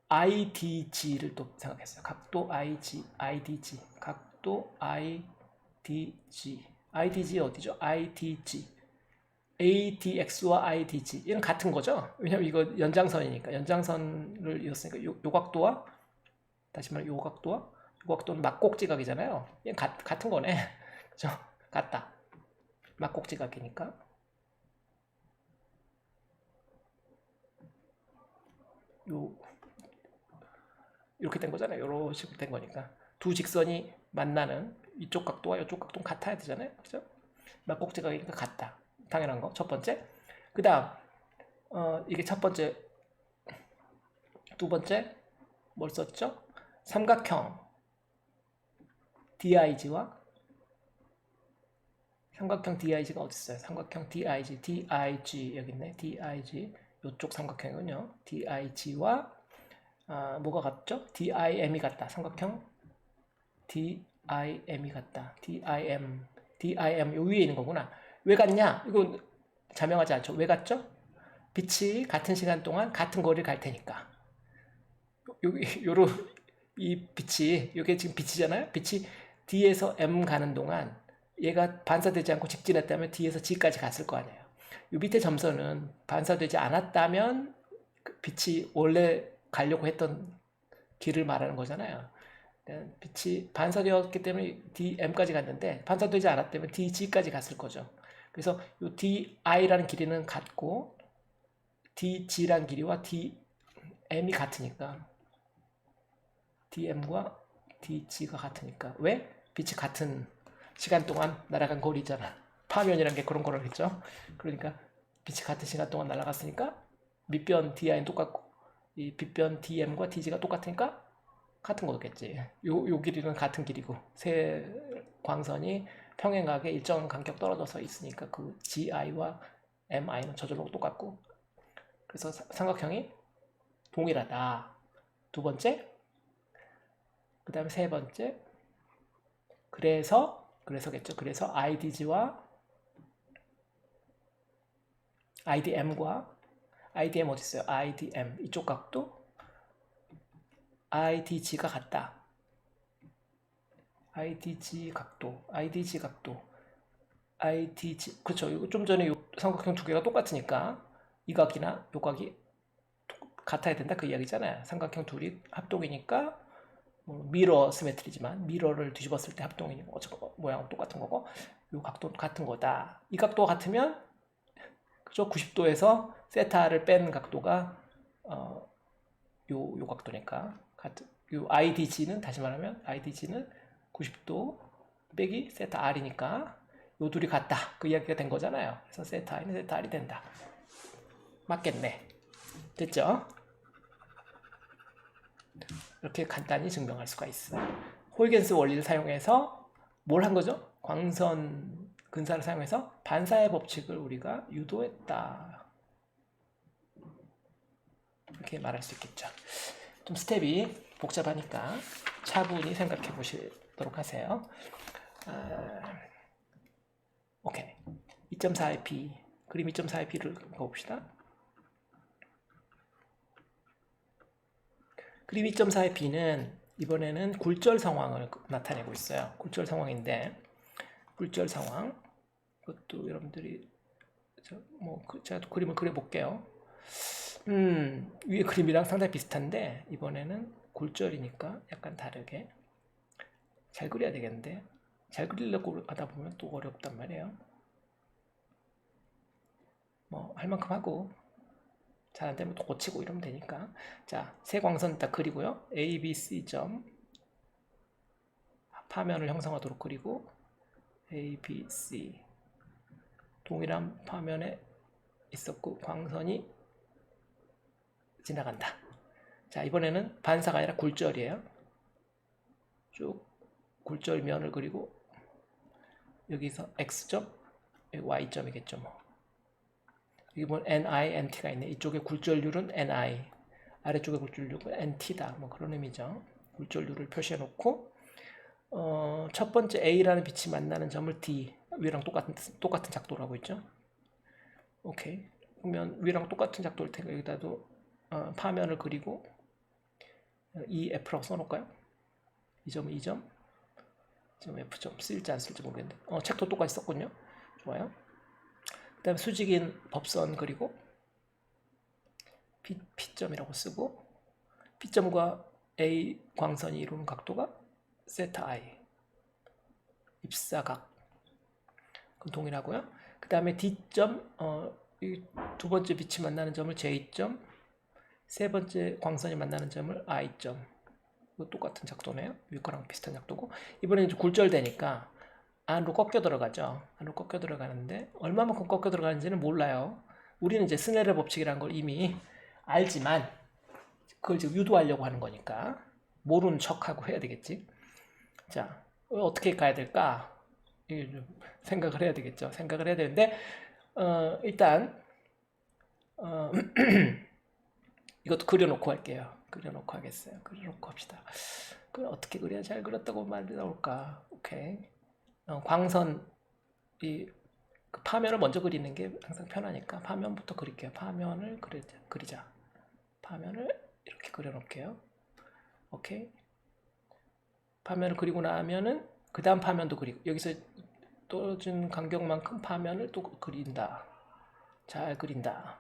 IDG를 또 생각했어요. 각도 IDG. IDG 어디죠? IDG. ADX와 IDG. 얘는 같은 거죠? 왜냐면 이거 연장선이니까. 연장선을 이었으니까 요 각도와 다시 말해 요 각도와 요 각도는 막곡지각이잖아요. 얘는 같은 거네. 그죠? 같다. 막곡지각이니까. 이렇게 된 거잖아요. 이런 식으로 된 거니까 두 직선이 만나는 이쪽 각도와 이쪽 각도는 같아야 되잖아요. 그죠? 막곡지각이니까 같다. 당연한 거. 첫 번째. 그 다음 이게 첫 번째. 두 번째 뭘 썼죠? 삼각형 DIG와 삼각형 DIG가 어디 있어요? 삼각형 DIG 여기 있네. DIG 이쪽 삼각형이군요. DIG와 뭐가 같죠? DIM이 같다. 삼각형 DIM이 같다. DIM 요 위에 있는 거구나. 왜 같냐? 이거 자명하지 않죠? 왜 같죠? 빛이 같은 시간 동안 같은 거리를 갈 테니까. 이 빛이 이게 지금 빛이잖아요. 빛이 D에서 M 가는 동안 얘가 반사되지 않고 직진했다면 D에서 G까지 갔을 거 아니에요. 이 밑에 점선은 반사되지 않았다면 빛이 원래 가려고 했던 길을 말하는 거잖아요. 빛이 반사되었기 때문에 DM까지 갔는데 반사되지 않았다면 DG까지 갔을 거죠. 그래서 이 DI라는 길이는 같고 DG라는 길이와 DM이 같으니까 DM과 DG가 같으니까 왜? 빛이 같은 시간 동안 날아간 거리잖아. 파면이란 게 그런 거라겠죠. 그러니까 빛이 같은 시간 동안 날아갔으니까 밑변 DI는 똑같고 이 빗변 DM과 DG가 똑같으니까 같은 거겠지. 요 길이는 같은 길이고 세 광선이 평행하게 일정 간격 떨어져서 있으니까 그 GI와 MI는 저절로 똑같고 그래서 삼각형이 동일하다. 두 번째, 그 다음에 세 번째, 그래서겠죠. 그래서 IDG와 IDM과 IDM 어디 있어요? IDM 이쪽 각도 IDG가 같다. IDG 각도, IDG, 그렇죠. 이거 좀 전에 요 삼각형 두 개가 똑같으니까 이 각이나 요 각이 같아야 된다 그 이야기잖아요. 삼각형 둘이 합동이니까 뭐 미러 시메트리지만 미러를 뒤집었을 때 합동이니까 어차피 모양은 똑같은 거고 요 각도 같은 거다. 이 각도가 같으면 그죠? 90도에서 세타를 뺀 각도가 요 각도니까 같은 요 IDG는 다시 말하면 IDG는 90도 빼기 세타 R이니까 요 둘이 같다 그 이야기가 된 거잖아요. 그래서 세타 I는 세타 R이 된다. 맞겠네. 됐죠? 이렇게 간단히 증명할 수가 있어요. huygens 원리를 사용해서 뭘 한 거죠? 광선 근사를 사용해서 반사의 법칙을 우리가 유도했다. 이렇게 말할 수 있겠죠. 좀 스텝이 복잡하니까 차분히 생각해 보시도록 하세요. 오케이. 2.4ip 그림 2.4ip를 봅시다. 그림 2.4ip는 이번에는 굴절 상황을 나타내고 있어요. 굴절 상황인데 굴절 상황 그것도 여러분들이 제가 그림을 그려볼게요. 위에 그림이랑 상당히 비슷한데 이번에는 굴절이니까 약간 다르게 잘 그려야 되겠는데 잘 그리려고 하다 보면 또 어렵단 말이에요. 뭐 할 만큼 하고 잘 안 되면 또 고치고 이러면 되니까. 자, 세 광선 딱 그리고요. A, B, C 점 파면을 형성하도록 그리고 A, B, C 동일한 파면에 있었고 광선이 지나간다. 자, 이번에는 반사가 아니라 굴절이에요. 쭉 굴절면을 그리고 여기서 X점, 여기 Y점이겠죠. 뭐. 여기 보면 NI, NT가 있네. 이쪽에 굴절률은 NI, 아래쪽에 굴절률은 NT다. 뭐 그런 의미죠. 굴절률을 표시해 놓고 첫 번째 A라는 빛이 만나는 점을 D, 위랑 똑같은 작도로 하고 있죠. 오케이. 그러면 위랑 똑같은 작도일 테니까 여기다도 파면을 그리고 EF라고 써놓을까요? 이 점은 2점, 지금 F점 쓸지 안 쓸지 모르겠는데 책도 똑같이 썼군요. 좋아요. 그 다음에 수직인 법선 그리고 P점이라고 쓰고 P점과 A 광선이 이루는 각도가 세타 I 입사각 그럼 동일하고요. 그 다음에 D점 이 두 번째 빛이 만나는 점을 J점, 세 번째 광선이 만나는 점을 I점. 이거 똑같은 작도네요. 위 거랑 비슷한 작도고 이번에는 좀 굴절되니까 안으로 꺾여 들어가죠. 안으로 꺾여 들어가는데 얼마만큼 꺾여 들어가는지는 몰라요. 우리는 이제 스네르 법칙이라는 걸 이미 알지만 그걸 지금 유도하려고 하는 거니까 모르는 척하고 해야 되겠지. 자, 어떻게 가야 될까? 생각을 해야 되겠죠. 생각을 해야 되는데 일단 이것도 그려놓고 할게요. 그려놓고 하겠어요. 그려놓고 합시다. 어떻게 그려야 잘 그렸다고 말이 나올까? 오케이. 광선 그 파면을 먼저 그리는 게 항상 편하니까 파면부터 그릴게요. 파면을 그리자. 파면을 이렇게 그려놓을게요. 오케이. 파면을 그리고 나면은 그 다음 파면도 그리고 여기서 떨어진 간격만큼 파면을 또 그린다. 잘 그린다.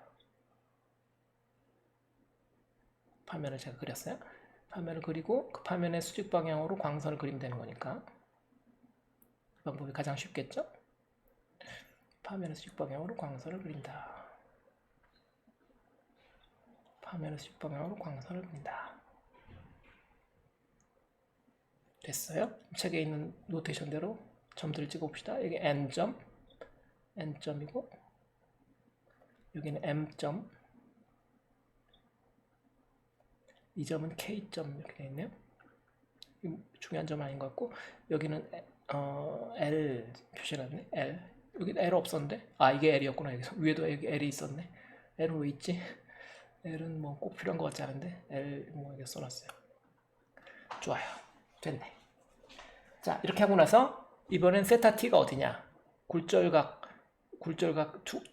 파면을 제가 그렸어요. 파면을 그리고 그 파면의 수직 방향으로 광선을 그리면 되는 거니까 그 방법이 가장 쉽겠죠? 파면의 수직 방향으로 광선을 그린다. 파면의 수직 방향으로 광선을 그린다. 됐어요? 책에 있는 노테이션대로 점들을 찍어봅시다. 여기 N점, N점이고 여기는 M점, 이 점은 K점 이렇게 되어 있네요. 중요한 점은 아닌 것 같고 여기는 L 표시해놨네. L 여기 L 없었는데 이게 L이었구나. 여기 위에도 여기 L이 있었네. L은 왜 있지? L은 뭐 꼭 필요한 것 같지 않은데 L 뭐 여기 써놨어요. 좋아요. 됐네. 자 이렇게 하고 나서 이번엔 세타 T가 어디냐? 굴절각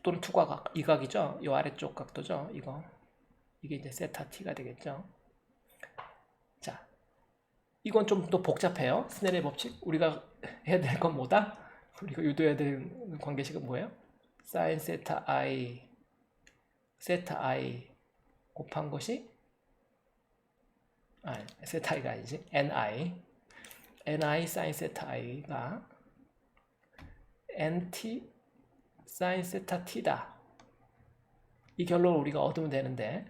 또는 투과각 이 각이죠. 이 아래쪽 각도죠. 이게 이제 세타 T가 되겠죠. 자 이건 좀 더 복잡해요. 스넬의 법칙. 우리가 해야 될 건 뭐다? 우리가 유도해야 되는 관계식은 뭐예요? sin 세타 i 곱한 것이 세타 i가 아니지. ni sin 세타 i가 nt sin 세타 t다. 이 결론을 우리가 얻으면 되는데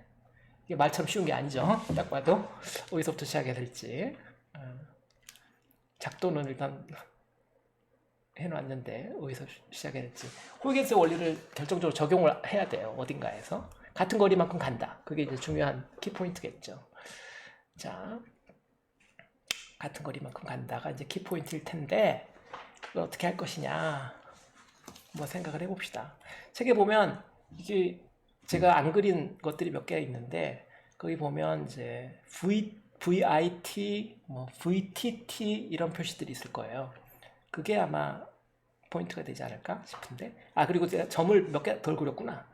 이게 말처럼 쉬운 게 아니죠. 딱 봐도 어디서부터 시작해야 될지. 작도는 일단 해놨는데 어디서 시작해야 될지. huygens 원리를 결정적으로 적용을 해야 돼요. 어딘가에서. 같은 거리만큼 간다. 그게 이제 중요한 키포인트겠죠. 자, 같은 거리만큼 간다가 이제 키포인트일 텐데 그걸 어떻게 할 것이냐 한번 생각을 해봅시다. 책에 보면 이게 제가 안 그린 것들이 몇 개가 있는데 거기 보면 이제 VIT, 뭐 VTT 이런 표시들이 있을 거예요. 그게 아마 포인트가 되지 않을까 싶은데 그리고 제가 점을 몇 개 덜 그렸구나.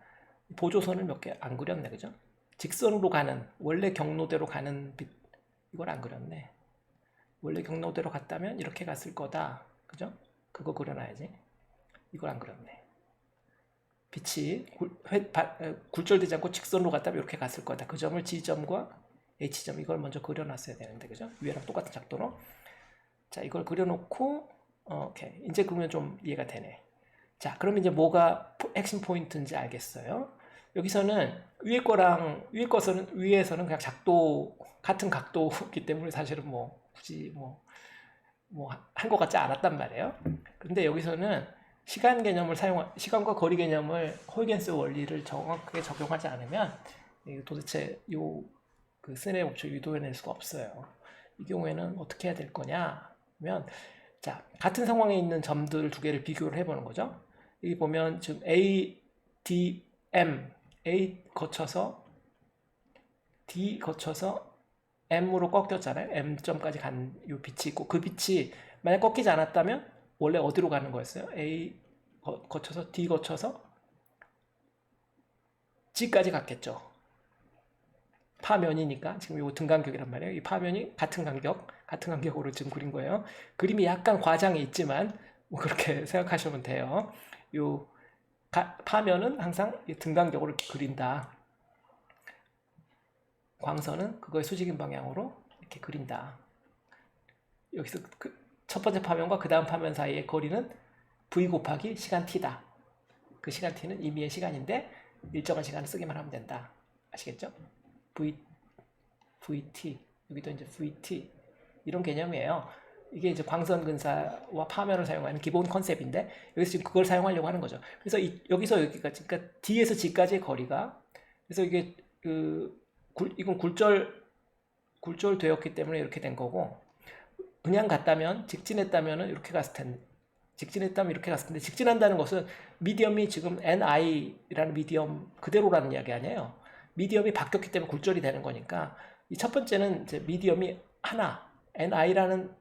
보조선을 몇 개 안 그렸네, 그죠? 직선으로 가는 원래 경로대로 가는 빛 이걸 안 그렸네. 원래 경로대로 갔다면 이렇게 갔을 거다, 그죠? 그거 그려놔야지. 이걸 안 그렸네. 빛이 굴절되지 않고 직선으로 갔다면 이렇게 갔을 거다. 그 점을 G점과 H점 이걸 먼저 그려놨어야 되는데, 그죠? 위에랑 똑같은 작도로. 자, 이걸 그려놓고 오케이. 이제 그러면 좀 이해가 되네. 자, 그럼 이제 뭐가 핵심 포인트인지 알겠어요. 여기서는 위에서는 그냥 작도 같은 각도이기 때문에 사실은 뭐 굳이 뭐 한 것 같지 않았단 말이에요. 그런데 여기서는 시간과 거리 개념을 huygens 원리를 정확하게 적용하지 않으면 도대체 그 스넬의 법칙을 유도해낼 수가 없어요. 이 경우에는 어떻게 해야 될 거냐면, 자, 같은 상황에 있는 점들 두 개를 비교를 해보는 거죠. 여기 보면 지금 A, D, M, A 거쳐서 D 거쳐서 M으로 꺾였잖아요. M점까지 간 이 빛이 있고, 그 빛이 만약 꺾이지 않았다면 원래 어디로 가는 거였어요? A 거쳐서 D 거쳐서 G까지 갔겠죠. 파면이니까 지금 이 등간격이란 말이에요. 이 파면이 같은 간격으로 지금 그린 거예요. 그림이 약간 과장이 있지만 뭐 그렇게 생각하시면 돼요. 요 파면은 항상 등간격으로 그린다. 광선은 그거의 수직인 방향으로 이렇게 그린다. 여기서 첫 번째 파면과 그 다음 파면 사이의 거리는 v 곱하기 시간 t다. 그 시간 t는 임의의 시간인데 일정한 시간을 쓰기만 하면 된다. 아시겠죠? VT, 여기도 이제 VT 이런 개념이에요. 이게 이제 광선 근사와 파면을 사용하는 기본 컨셉인데 여기서 지금 그걸 사용하려고 하는 거죠. 그래서 여기서 여기까지, 그러니까 D에서 G까지의 거리가, 그래서 이게 이건 굴절되었기 때문에 이렇게 된 거고, 그냥 갔다면 직진했다면 이렇게 갔을 텐데, 직진했다면 이렇게 갔을 텐데, 직진한다는 것은 미디엄이 지금 NI라는 미디엄 그대로라는 이야기 아니에요. 미디엄이 바뀌었기 때문에 굴절이 되는 거니까, 이 첫 번째는 이제 미디엄이 하나, NI라는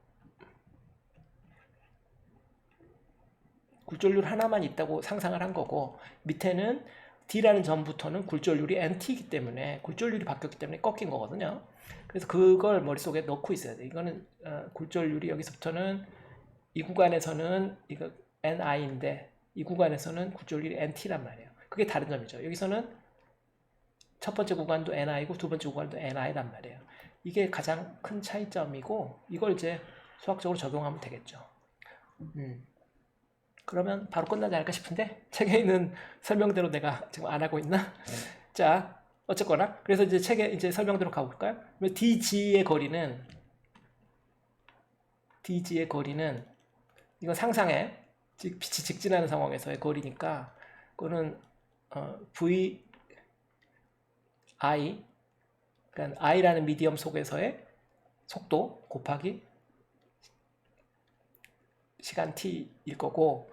굴절률 하나만 있다고 상상을 한 거고, 밑에는 D라는 점부터는 굴절률이 NT이기 때문에 굴절률이 바뀌었기 때문에 꺾인 거거든요. 그래서 그걸 머릿속에 넣고 있어야 돼. 이거는 굴절률이 여기서부터는 이 구간에서는 이거 NI인데 이 구간에서는 굴절률이 NT란 말이에요. 그게 다른 점이죠. 여기서는 첫 번째 구간도 NI고 두 번째 구간도 NI란 말이에요. 이게 가장 큰 차이점이고 이걸 이제 수학적으로 적용하면 되겠죠. 그러면 바로 끝나지 않을까 싶은데 책에 있는 설명대로 내가 지금 안 하고 있나? 자, 어쨌거나 그래서 이제 책에 이제 설명대로 가볼까요? DG의 거리는 이건 상상해. 빛이 직진하는 상황에서의 거리니까 그거는 VI, 그러니까 I라는 미디엄 속에서의 속도 곱하기 시간 t일 거고,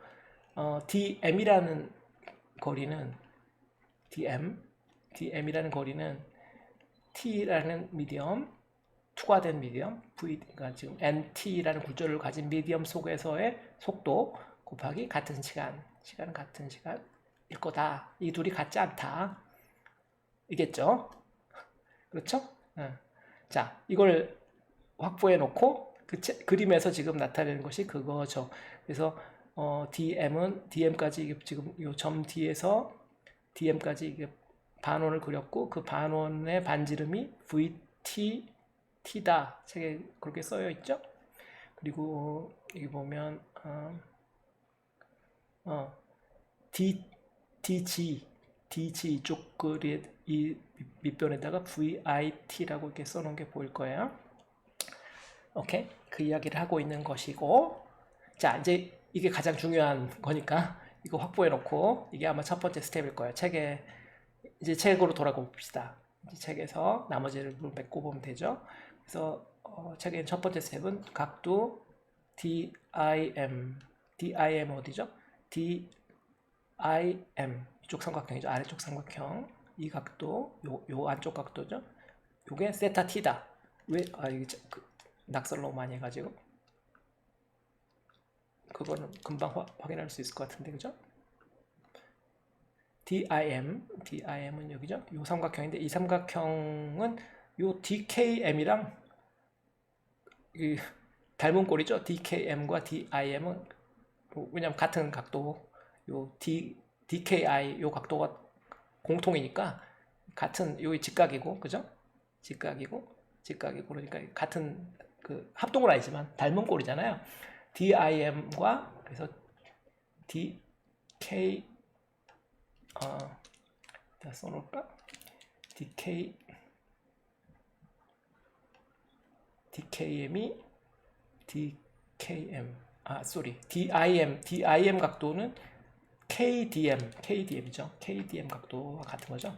DM이라는 거리는 DM이라는 거리는 T라는 미디엄, 투과된 미디엄, 그러니까 지금 NT라는 굴절을 가진 미디엄 속에서의 속도 곱하기 같은 시간은 같은 시간일 거다. 이 둘이 같지 않다. 이겠죠? 그렇죠? 자, 이걸 확보해 놓고 그 그림에서 지금 나타내는 것이 그거죠. 그래서 DM까지 이게 지금 요 점 D에서 DM까지 이게 반원을 그렸고 그 반원의 반지름이 VT T다. 책에 그렇게 써여 있죠. 그리고 여기 보면 DG 이쪽 글이 이 밑변에다가 VIT라고 이렇게 써놓은 게 보일 거예요. 오케이, 그 이야기를 하고 있는 것이고, 자 이제 이게 가장 중요한 거니까 이거 확보해 놓고 이게 아마 첫 번째 스텝일 거예요. 이제 책으로 돌아가 봅시다. 이제 책에서 나머지를 맺고 보면 되죠. 그래서 책의 첫 번째 스텝은 각도 DIM 어디죠? DIM 이쪽 삼각형이죠. 아래쪽 삼각형 이 각도 요 안쪽 각도죠. 요게 세타 T다. 왜? 이게 낙서를 너무 많이 해가지고 그거는 금방 확인할 수 있을 것 같은데, 그죠? DIM은 여기죠. 요 삼각형인데 이 삼각형은 요 DKM이랑 닮은 꼴이죠. DKM과 DIM은 왜냐면 같은 각도, 요 DKI 요 각도가 공통이니까 같은 요 직각이고, 그죠? 직각이고 그러니까 같은 그 합동은 아니지만 닮은 꼴이잖아요. DIM과 그래서 DK 자 써놓을까? DKM이 DKM DIM 각도는 KDM이죠. KDM 각도와 같은 거죠.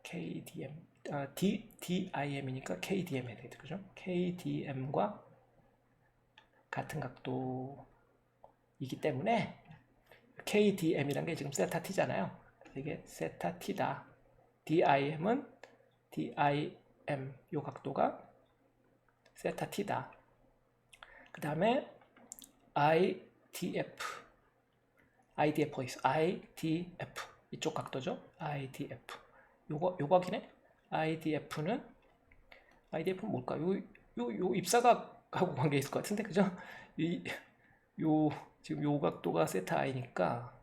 KDM DIM이니까 KDM 해야 되겠죠. 그죠? KDM과 같은 각도이기 때문에 KDM이란 게 지금 세타 T잖아요. 이게 세타 T다. DIM 요 각도가 세타 T다. 그 다음에 IDF 있어. IDF 이쪽 각도죠. IDF 요각이네. IDF는 뭘까? 요 입사각하고 관계 있을 것 같은데, 그죠? 지금 요 각도가 세타 I니까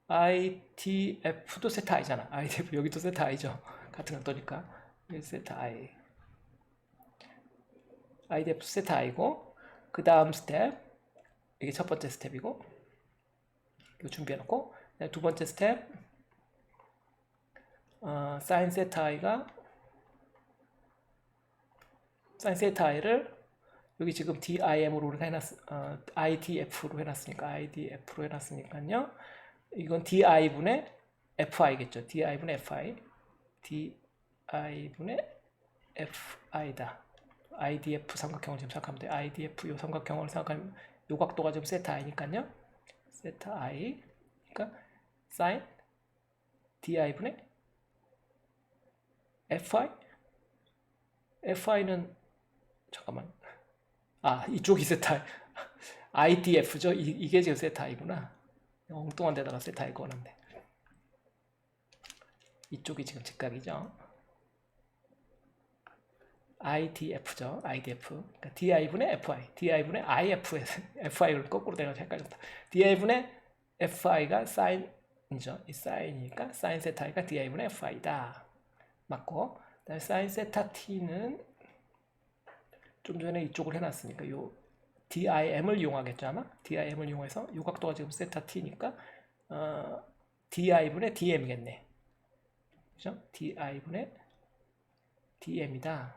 IDF도 세타 I잖아. IDF 여기도 세타 I죠. 같은 각도니까 세타 I. IDF 세타 I고, 그 다음 스텝 이게 첫 번째 스텝이고, 이거 준비해놓고 두 번째 스텝 사인 세타 I를 여기 지금 DIM으로 IDF로 해놨으니까요. 이건 DI분의 FI겠죠. DI분의 FI다. IDF 삼각형을 지금 생각하면 돼요. IDF 요 삼각형을 생각하면 요 각도가 지금 세타 I니까요. 세타 I. 그러니까 sin DI분의 FI는 잠깐만. 이쪽이 세타 IDF죠. 이게 지금 세타 I구나. 엉뚱한 데다가 세타 I 거는데. 이쪽이 지금 직각이죠. IDF죠. IDF. 그러니까 DI분의 FI. DI분의 FI를 거꾸로 돼가지고 헷갈렸다. DI분의 FI가 사인이죠. 이 사인이니까 사인 세타 I가 DI분의 FI다. 맞고, 그다음에 사인 세타 T는 좀 전에 이쪽을 해놨으니까 요 DIM을 이용하겠죠 아마. DIM을 이용해서 요 각도가 지금 세타 T니까 DI분의 DM이겠네. 그죠? DI분의 DM이다.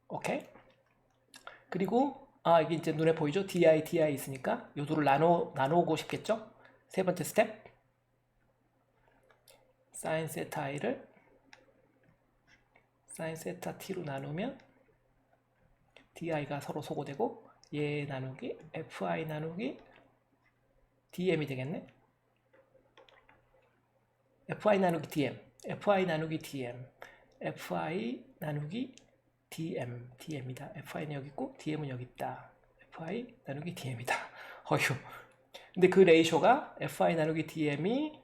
오케이. 그리고 이게 이제 눈에 보이죠? DI 있으니까 요도를 나누고 싶겠죠? 세 번째 스텝 사인 세타 I를 사인 세타 T로 나누면 DI가 서로 소거되고 얘 나누기 FI 나누기 DM이 되겠네. FI 나누기 DM FI 나누기 DM이다. FI는 여기 있고 DM은 여기 있다. FI 나누기 DM이다. 어휴. 근데 그 레이쇼가 FI 나누기 DM이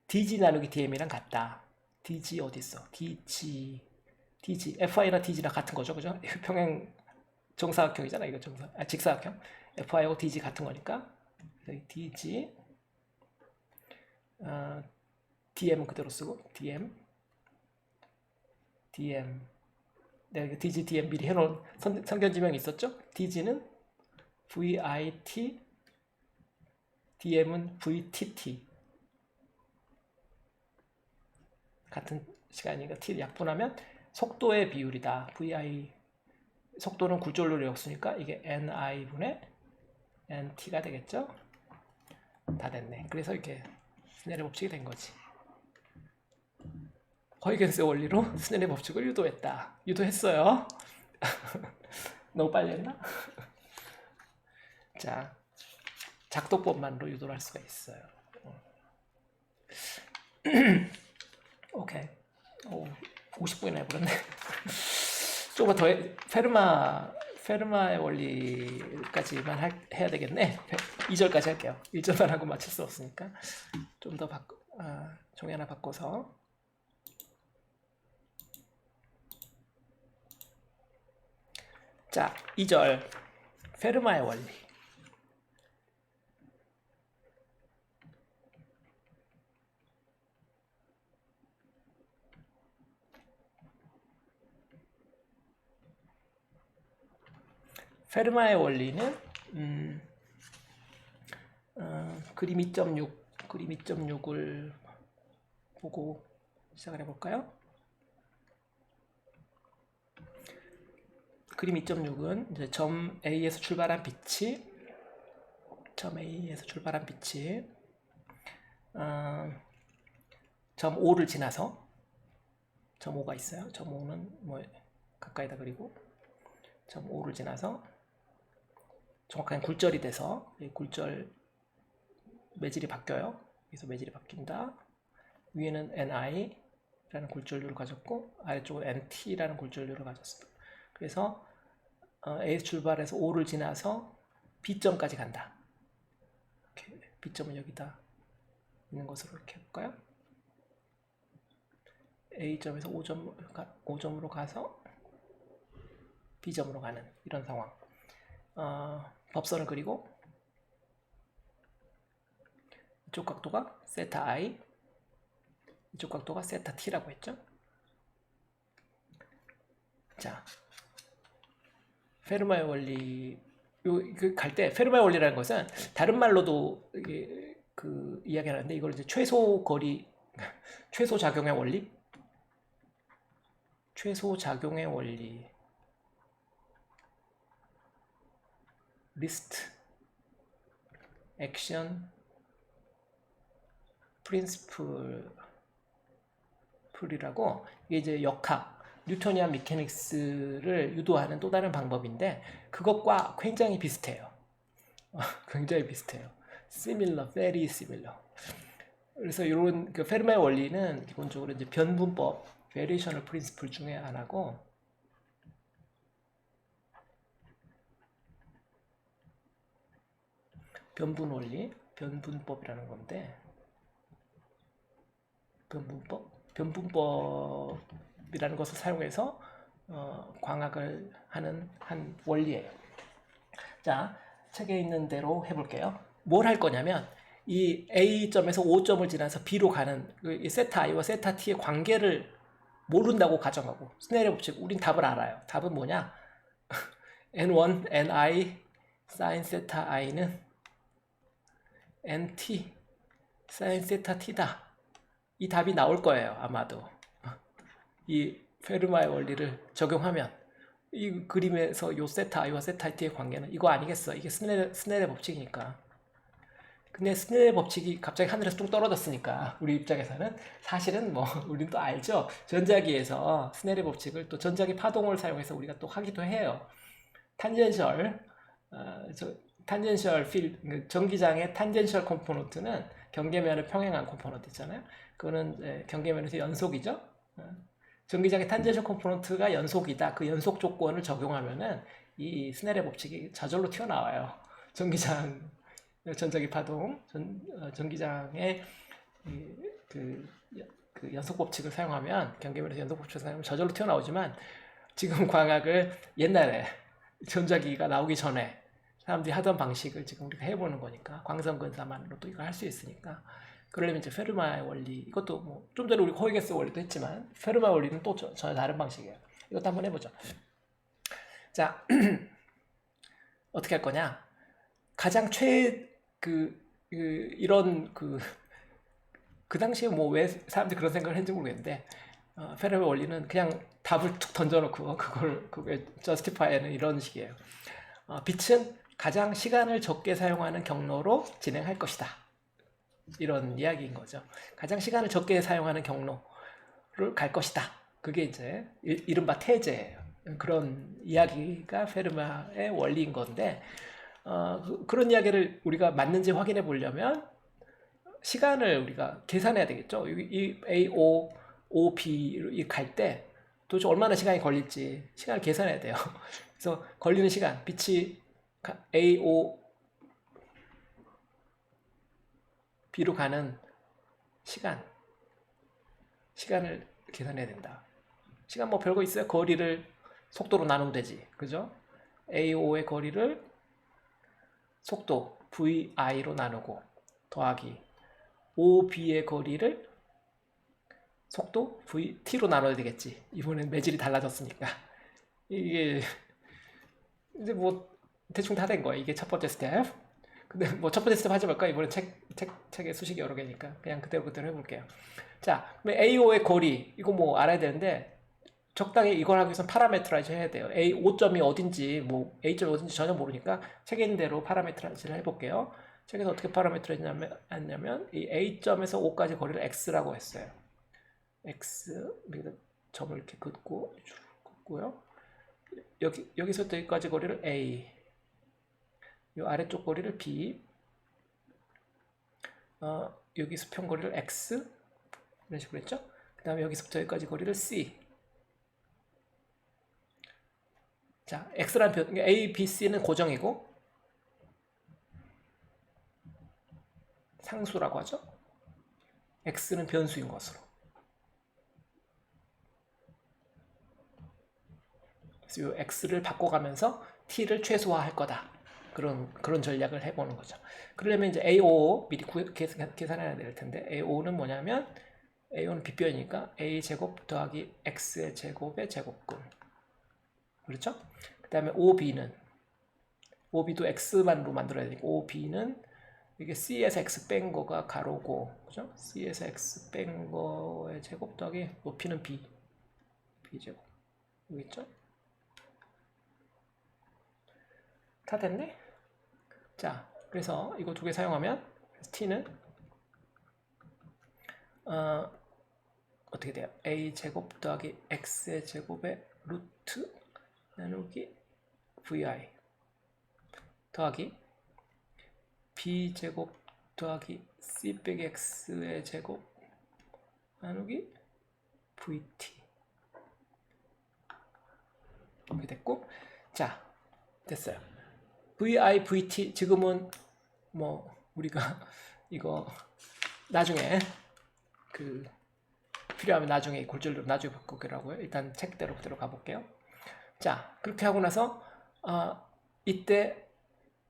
DG 나누기 DM이랑 같다. DG 어디 있어? DG FI나 DG나 같은 거죠, 그죠? 평행 정사각형이잖아, 이거 직사각형. FI하고 DG 같은 거니까 DG DM은 그대로 쓰고 DM 내가 이거 DG DM 미리 해놓은 선견지명이 있었죠? DG는 VIT, DM은 VTT 같은 시간이니까 t 약분하면 속도의 비율이다. 속도는 굴절률의 역수니까 이게 NI분의 NT가 되겠죠? 다 됐네. 그래서 이렇게 스넬의 법칙이 된 거지. 허이겐스의 원리로 스넬의 법칙을 유도했어요. 너무 빨리 했나? 자, 작도법만으로 유도를 할 수가 있어요. 오케이. 50분이나 해버렸네. 조금 더 페르마의 원리까지만 해야 되겠네. 2절까지 할게요. 1절만 하고 마칠 수 없으니까 좀 더 종이 하나 바꿔서. 자, 2절 페르마의 원리. 페르마의 원리는 그림 2.6을 보고 시작을 해볼까요? 그림 2.6은 이제 점 A에서 출발한 빛이 점 O를 지나서 점 O가 있어요. 점 O는 뭐 가까이다 그리고 점 O를 지나서 정확하게 굴절이 돼서 이 굴절 매질이 바뀌어요. 그래서 매질이 바뀐다. 위에는 NI라는 굴절률을 가졌고 아래쪽은 NT라는 굴절률을 가졌어. 그래서 A에서 출발해서 O를 지나서 B점까지 간다. 이렇게 B점은 여기다 있는 것으로 이렇게 해볼까요? A점에서 5점으로 가서 B점으로 가는 이런 상황. 법선을 그리고 이쪽 각도가 세타 I, 이쪽 각도가 세타 T라고 했죠. 자, 페르마의 원리 갈 때 페르마의 원리라는 것은 다른 말로도 이야기하는데 이걸 이제 최소 작용의 원리, 리스트 액션 프린시플이라고 이게 이제 역학 뉴토니안 미케닉스를 유도하는 또 다른 방법인데 그것과 굉장히 비슷해요. 굉장히 비슷해요. similar, very similar. 그래서 이런 페르마의 원리는 기본적으로 이제 변분법, variational principle 중에 하나고 변분 원리, 변분법이라는 건데 변분법이라는 것을 사용해서 광학을 하는 한 원리예요. 자, 책에 있는 대로 해볼게요. 뭘 할 거냐면 이 A점에서 O점을 지나서 B로 가는 이 세타 I와 세타 T의 관계를 모른다고 가정하고 스넬의 법칙, 우린 답을 알아요. 답은 뭐냐? N1, Ni, sin 세타 I는 NT, sin 세타 T다. 이 답이 나올 거예요. 아마도 이 페르마의 원리를 적용하면 이 그림에서 요 세타 I와 세타 T의 관계는 이거 아니겠어. 이게 스넬의 법칙이니까. 근데 스넬의 법칙이 갑자기 하늘에서 뚝 떨어졌으니까 우리 입장에서는 사실은 뭐 우린 또 알죠. 전자기에서 스넬의 법칙을 또 전자기 파동을 사용해서 우리가 또 하기도 해요. 탄젠셜 필드, 전기장의 탄젠셜 컴포넌트는 경계면을 평행한 컴포넌트 있잖아요. 그거는 경계면에서 연속이죠. 전기장의 탄젠셜 컴포넌트가 연속이다. 그 연속 조건을 적용하면은 이 스넬의 법칙이 저절로 튀어나와요. 전자기 파동, 전기장의 그 연속 법칙을 사용하면 경계면에서 연속 법칙을 사용하면 저절로 튀어나오지만 지금 광학을 옛날에 전자기기가 나오기 전에 사람들이 하던 방식을 지금 우리가 해보는 거니까 광선 근사만으로도 이걸 할 수 있으니까 그러려면 이제 페르마의 원리 이것도 뭐 좀 전에 우리 호이게스 원리도 했지만 페르마 원리는 또 전혀 다른 방식이에요. 이것도 한번 해보죠. 자 어떻게 할 거냐? 가장 이런 그 당시에 뭐 왜 사람들이 그런 생각을 했는지 모르겠는데 페르마 원리는 그냥 답을 툭 던져놓고 그걸 저스티파이는 이런 식이에요. 빛은 가장 시간을 적게 사용하는 경로로 진행할 것이다. 이런 이야기인 거죠. 가장 시간을 적게 사용하는 경로를 갈 것이다. 그게 이제 이른바 태제예요. 그런 이야기가 페르마의 원리인 건데 그런 이야기를 우리가 맞는지 확인해 보려면 시간을 우리가 계산해야 되겠죠. 이 AO, OB 갈 때 도대체 얼마나 시간이 걸릴지 시간을 계산해야 돼요. 그래서 걸리는 시간, 빛이 AO, B로 가는 시간을 계산해야 된다. 시간 뭐 별거 있어요? 거리를 속도로 나누면 되지. 그죠? AO의 거리를 속도 VI로 나누고 더하기 OB의 거리를 속도 VT로 나눠야 되겠지. 이번엔 매질이 달라졌으니까. 이게 이제 뭐 대충 다 된 거야. 이게 첫 번째 스텝. 근데 뭐 첫 번째 스텝 하지 말까? 이번엔 책에 수식이 여러 개니까 그냥 그대로 해볼게요. 자, AO의 거리 이거 뭐 알아야 되는데 적당히 이걸 하기 위해서 파라메트라이즈 해야 돼요. A 5점이 어딘지 뭐 A점이 어딘지 전혀 모르니까 책에 있는 대로 파라메트라이즈를 해볼게요. 책에서 어떻게 파라메트라이즈 했냐면 이 A점에서 O까지 거리를 X라고 했어요. X 여기다 점을 이렇게 긋고요. 여기서부터 여기까지 거리를 A, 이 아래쪽 거리를 B, 여기 수평 거리를 X 이런 식으로 했죠. 그 다음에 여기서부터 여기까지 거리를 C. 자, X라는 A, B, C는 고정이고 상수라고 하죠. X는 변수인 것으로. 그래서 이 X를 바꿔가면서 T를 최소화할 거다. 그런 전략을 해보는 거죠. 그러려면 이제 AO 미리 계산해야 될 텐데 AO는 뭐냐면 AO는 빗변이니까 A 제곱 더하기 X의 제곱의 제곱근. 그렇죠? 그 다음에 OB도 X만으로 만들어야 되니까 OB는 이게 C에서 X 뺀 거가 가로고, 그죠? C에서 X 뺀 거의 제곱 더하기 높이는 B 제곱. 여기 있죠? 다 됐네? 자, 그래서 이거 두 개 사용하면 T는 어떻게 돼요? A 제곱 더하기 X의 제곱의 루트 나누기 VI 더하기 B 제곱 더하기 C 빼기 X의 제곱 나누기 VT 이렇게 됐고, 자 됐어요. VI, VT 지금은 뭐 우리가 이거 나중에 필요하면 나중에 골절로 나중에 바꾸기로 하고요. 일단 책대로 그대로 가볼게요. 자, 그렇게 하고 나서 이때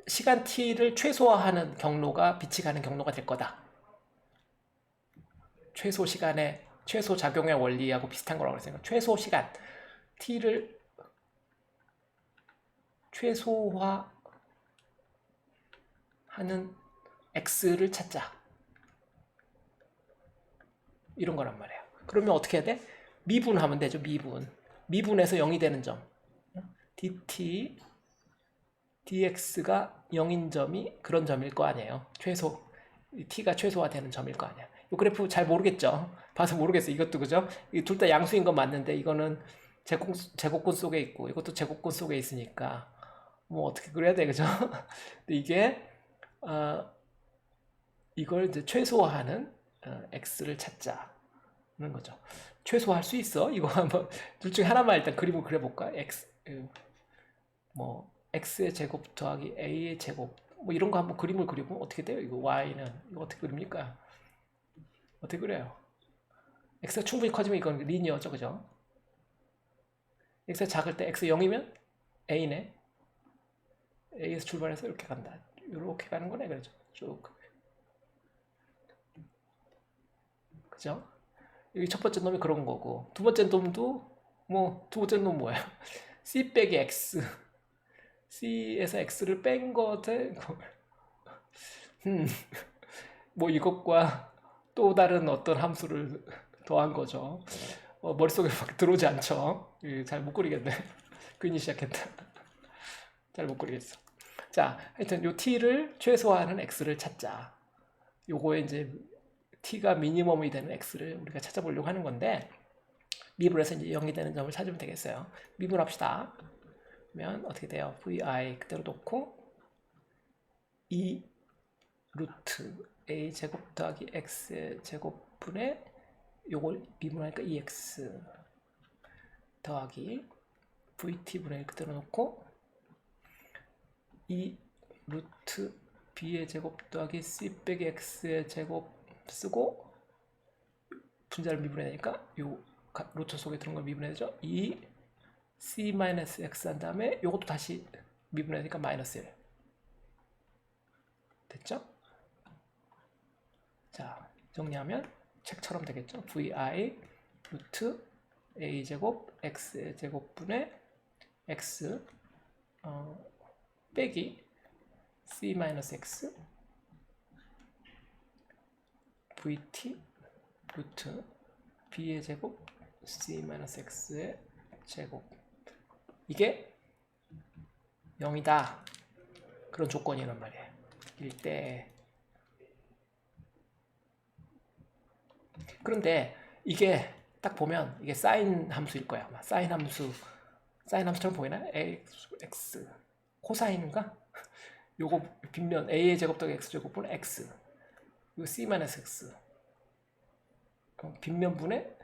시간 t를 최소화하는 경로가 빛이 가는 경로가 될 거다. 최소 시간의 최소 작용의 원리하고 비슷한 거라고 그랬어요. 최소 시간 t를 최소화하는 x를 찾자. 이런 거란 말이에요. 그러면 어떻게 해야 돼? 미분하면 되죠. 미분해서 0이 되는 점. dt dx가 0인 점이 그런 점일 거 아니에요. t가 최소화되는 점일 거 아니야. 이 그래프 잘 모르겠죠. 봐서 모르겠어. 이것도 그죠? 둘 다 양수인 건 맞는데 이거는 제곱근 속에 있고 이것도 제곱근 속에 있으니까 뭐 어떻게 그래야 돼, 그죠? 근데 이게 이걸 이제 최소화하는 x를 찾자는 거죠. 최소화할 수 있어? 이거 한번 둘 중에 하나만 일단 그림을 그려볼까? x의 제곱 더하기 a의 제곱 뭐 이런 거 한번 그림을 그리고 어떻게 돼요? 이거 y는 이거 어떻게 그립니까? 어떻게 그래요? x가 충분히 커지면 이건 리니어죠, 그죠? x가 작을 때 x 0이면 a네. a에서 출발해서 이렇게 간다. 이렇게 가는 거네, 그렇죠? 쭉. 그죠? 여기 첫 번째 놈이 그런 거고, 두 번째 놈도 두 번째 놈 뭐예요? c 빼기 x. c에서 x를 뺀 거대. 이것과 또 다른 어떤 함수를 더한 거죠. 머릿속에 막 들어오지 않죠? 잘 못 그리겠네. 괜히 시작했다. 잘 못 그리겠어. 자, 하여튼 요 t를 최소화하는 x를 찾자. 요거에 이제 t가 미니멈이 되는 x를 우리가 찾아보려고 하는 건데, 미분해서 이제 0이 되는 점을 찾으면 되겠어요. 미분합시다. 그러면 어떻게 돼요? vi 그대로 놓고 2 루트 a 제곱 더하기 x 제곱분의 요걸 미분하니까 2x 더하기 vt분의 1 그대로 놓고 2 루트 b의 제곱 더하기 c 빼기 x의 제곱 쓰고 분자를 미분해내니까 요 루트 속에 들은 걸 미분해내죠. 2 c-x 한 다음에 요것도 다시 미분해내니까 마이너스 1 됐죠? 자, 정리하면 책처럼 되겠죠? vi 루트 a 제곱 x 제곱분의 x 빼기 c-x vt 루트 b의 제곱 c-x의 제곱. 이게 0이다. 그런 조건이란 말이에요. 일 때. 그런데 이게 딱 보면 이게 사인 함수일 거야. 사인 함수처럼 보이나? x 코사인인가? 요거 빗면 a의 제곱 더하기 x 제곱분 x. 이거 c-x. 빗면분의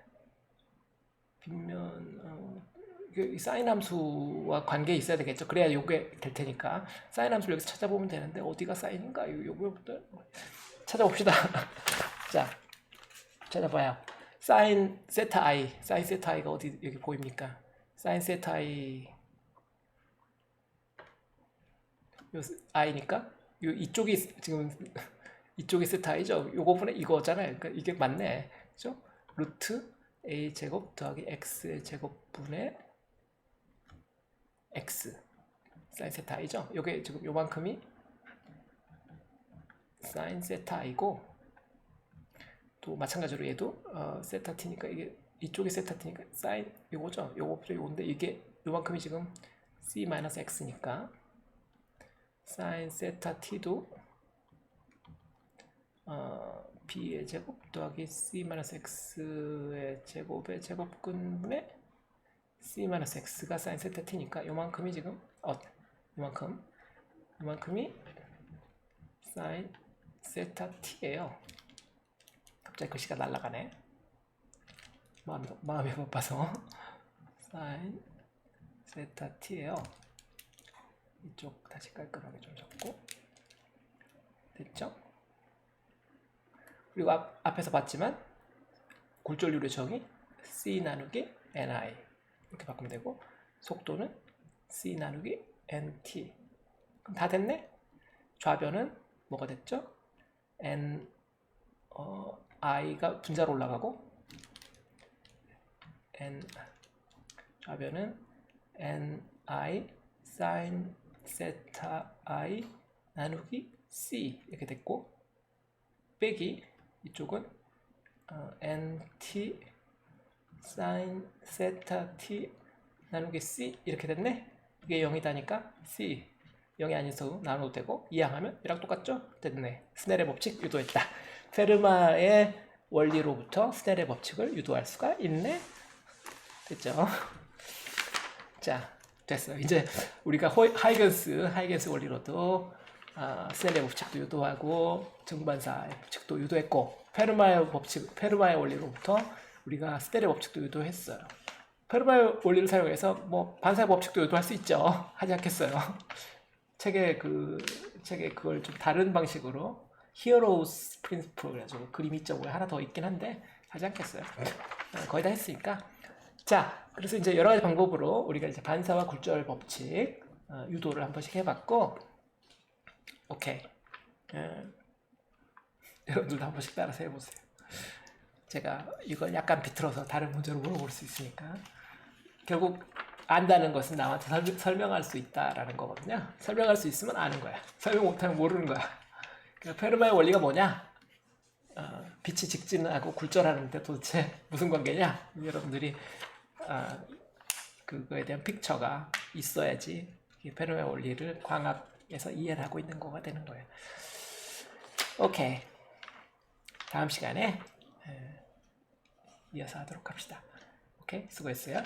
사인 함수와 관계 있어야 되겠죠. 그래야 요게 될 테니까 사인 함수를 여기서 찾아보면 되는데 어디가 사인인가? 요거부터 찾아봅시다. 자, 찾아봐요. 사인 세타 i가 어디 여기 보입니까? 사인 세타 i 요 i니까 요 이쪽이 지금 이쪽이 세타 i죠. 요거분의 이거잖아요. 그러니까 이게 맞네. 그죠? 루트 a 제곱 더하기 x 제곱분의 x 사인 세타 i죠. 요게 지금 요만큼이 사인 세타 i고 또 마찬가지로 얘도 세타 t니까 이게 이쪽이 세타 t니까 사인 요거죠. 요건데 이게 요만큼이 지금 c-x니까 사인 세타 t도 b의 제곱 더하기 c-x의 제곱의 제곱근분의 c-x가 사인 세타 t니까 요만큼이 지금 요만큼이 사인 세타 t예요. 갑자기 글씨가 날아가네. 마음이 바빠서. 사인 세타 t예요. 이쪽 다시 깔끔하게 좀 적고 됐죠? 그리고 앞에서 봤지만 굴절률의 정의 c 나누기 ni 이렇게 바꾸면 되고 속도는 c 나누기 nt. 그럼 다 됐네? 좌변은 뭐가 됐죠? i가 분자로 올라가고 좌변은 ni sin 세타 i 나누기 c 이렇게 됐고 빼기 이쪽은 nt sin 세타 t 나누기 c 이렇게 됐네. 이게 0이다니까 c 0이 아닌 수 나눠도 되고 이항하면 이랑 똑같죠? 됐네. 스넬의 법칙 유도했다. 페르마의 원리로부터 스넬의 법칙을 유도할 수가 있네. 됐죠? 자, 됐어. 이제 우리가 하이겐스 원리로도 스넬의 법칙도 유도하고 증반사의 법칙도 유도했고 페르마의 원리로부터 우리가 스넬의 법칙도 유도했어요. 페르마의 원리를 사용해서 반사의 법칙도 유도할 수 있죠. 하지 않겠어요. 책에 그걸 좀 다른 방식으로 히어로스 프린시플 그래가지고 그림 2.5에 하나 더 있긴 한데 하지 않겠어요? 거의 다 했으니까. 자, 그래서 이제 여러 가지 방법으로 우리가 이제 반사와 굴절 법칙 유도를 한 번씩 해봤고, 오케이. 여러분들도 한 번씩 따라서 해보세요. 제가 이걸 약간 비틀어서 다른 문제로 물어볼 수 있으니까. 결국 안다는 것은 남한테 설명할 수 있다라는 거거든요. 설명할 수 있으면 아는 거야. 설명 못하면 모르는 거야. 그러니까 페르마의 원리가 뭐냐? 빛이 직진하고 굴절하는데 도대체 무슨 관계냐? 여러분들이 그거에 대한 픽처가 있어야지 페르마의 원리를 광학에서 이해를 하고 있는 거가 되는 거예요. 오케이. 다음 시간에 이어서 하도록 합시다. 오케이, 수고했어요.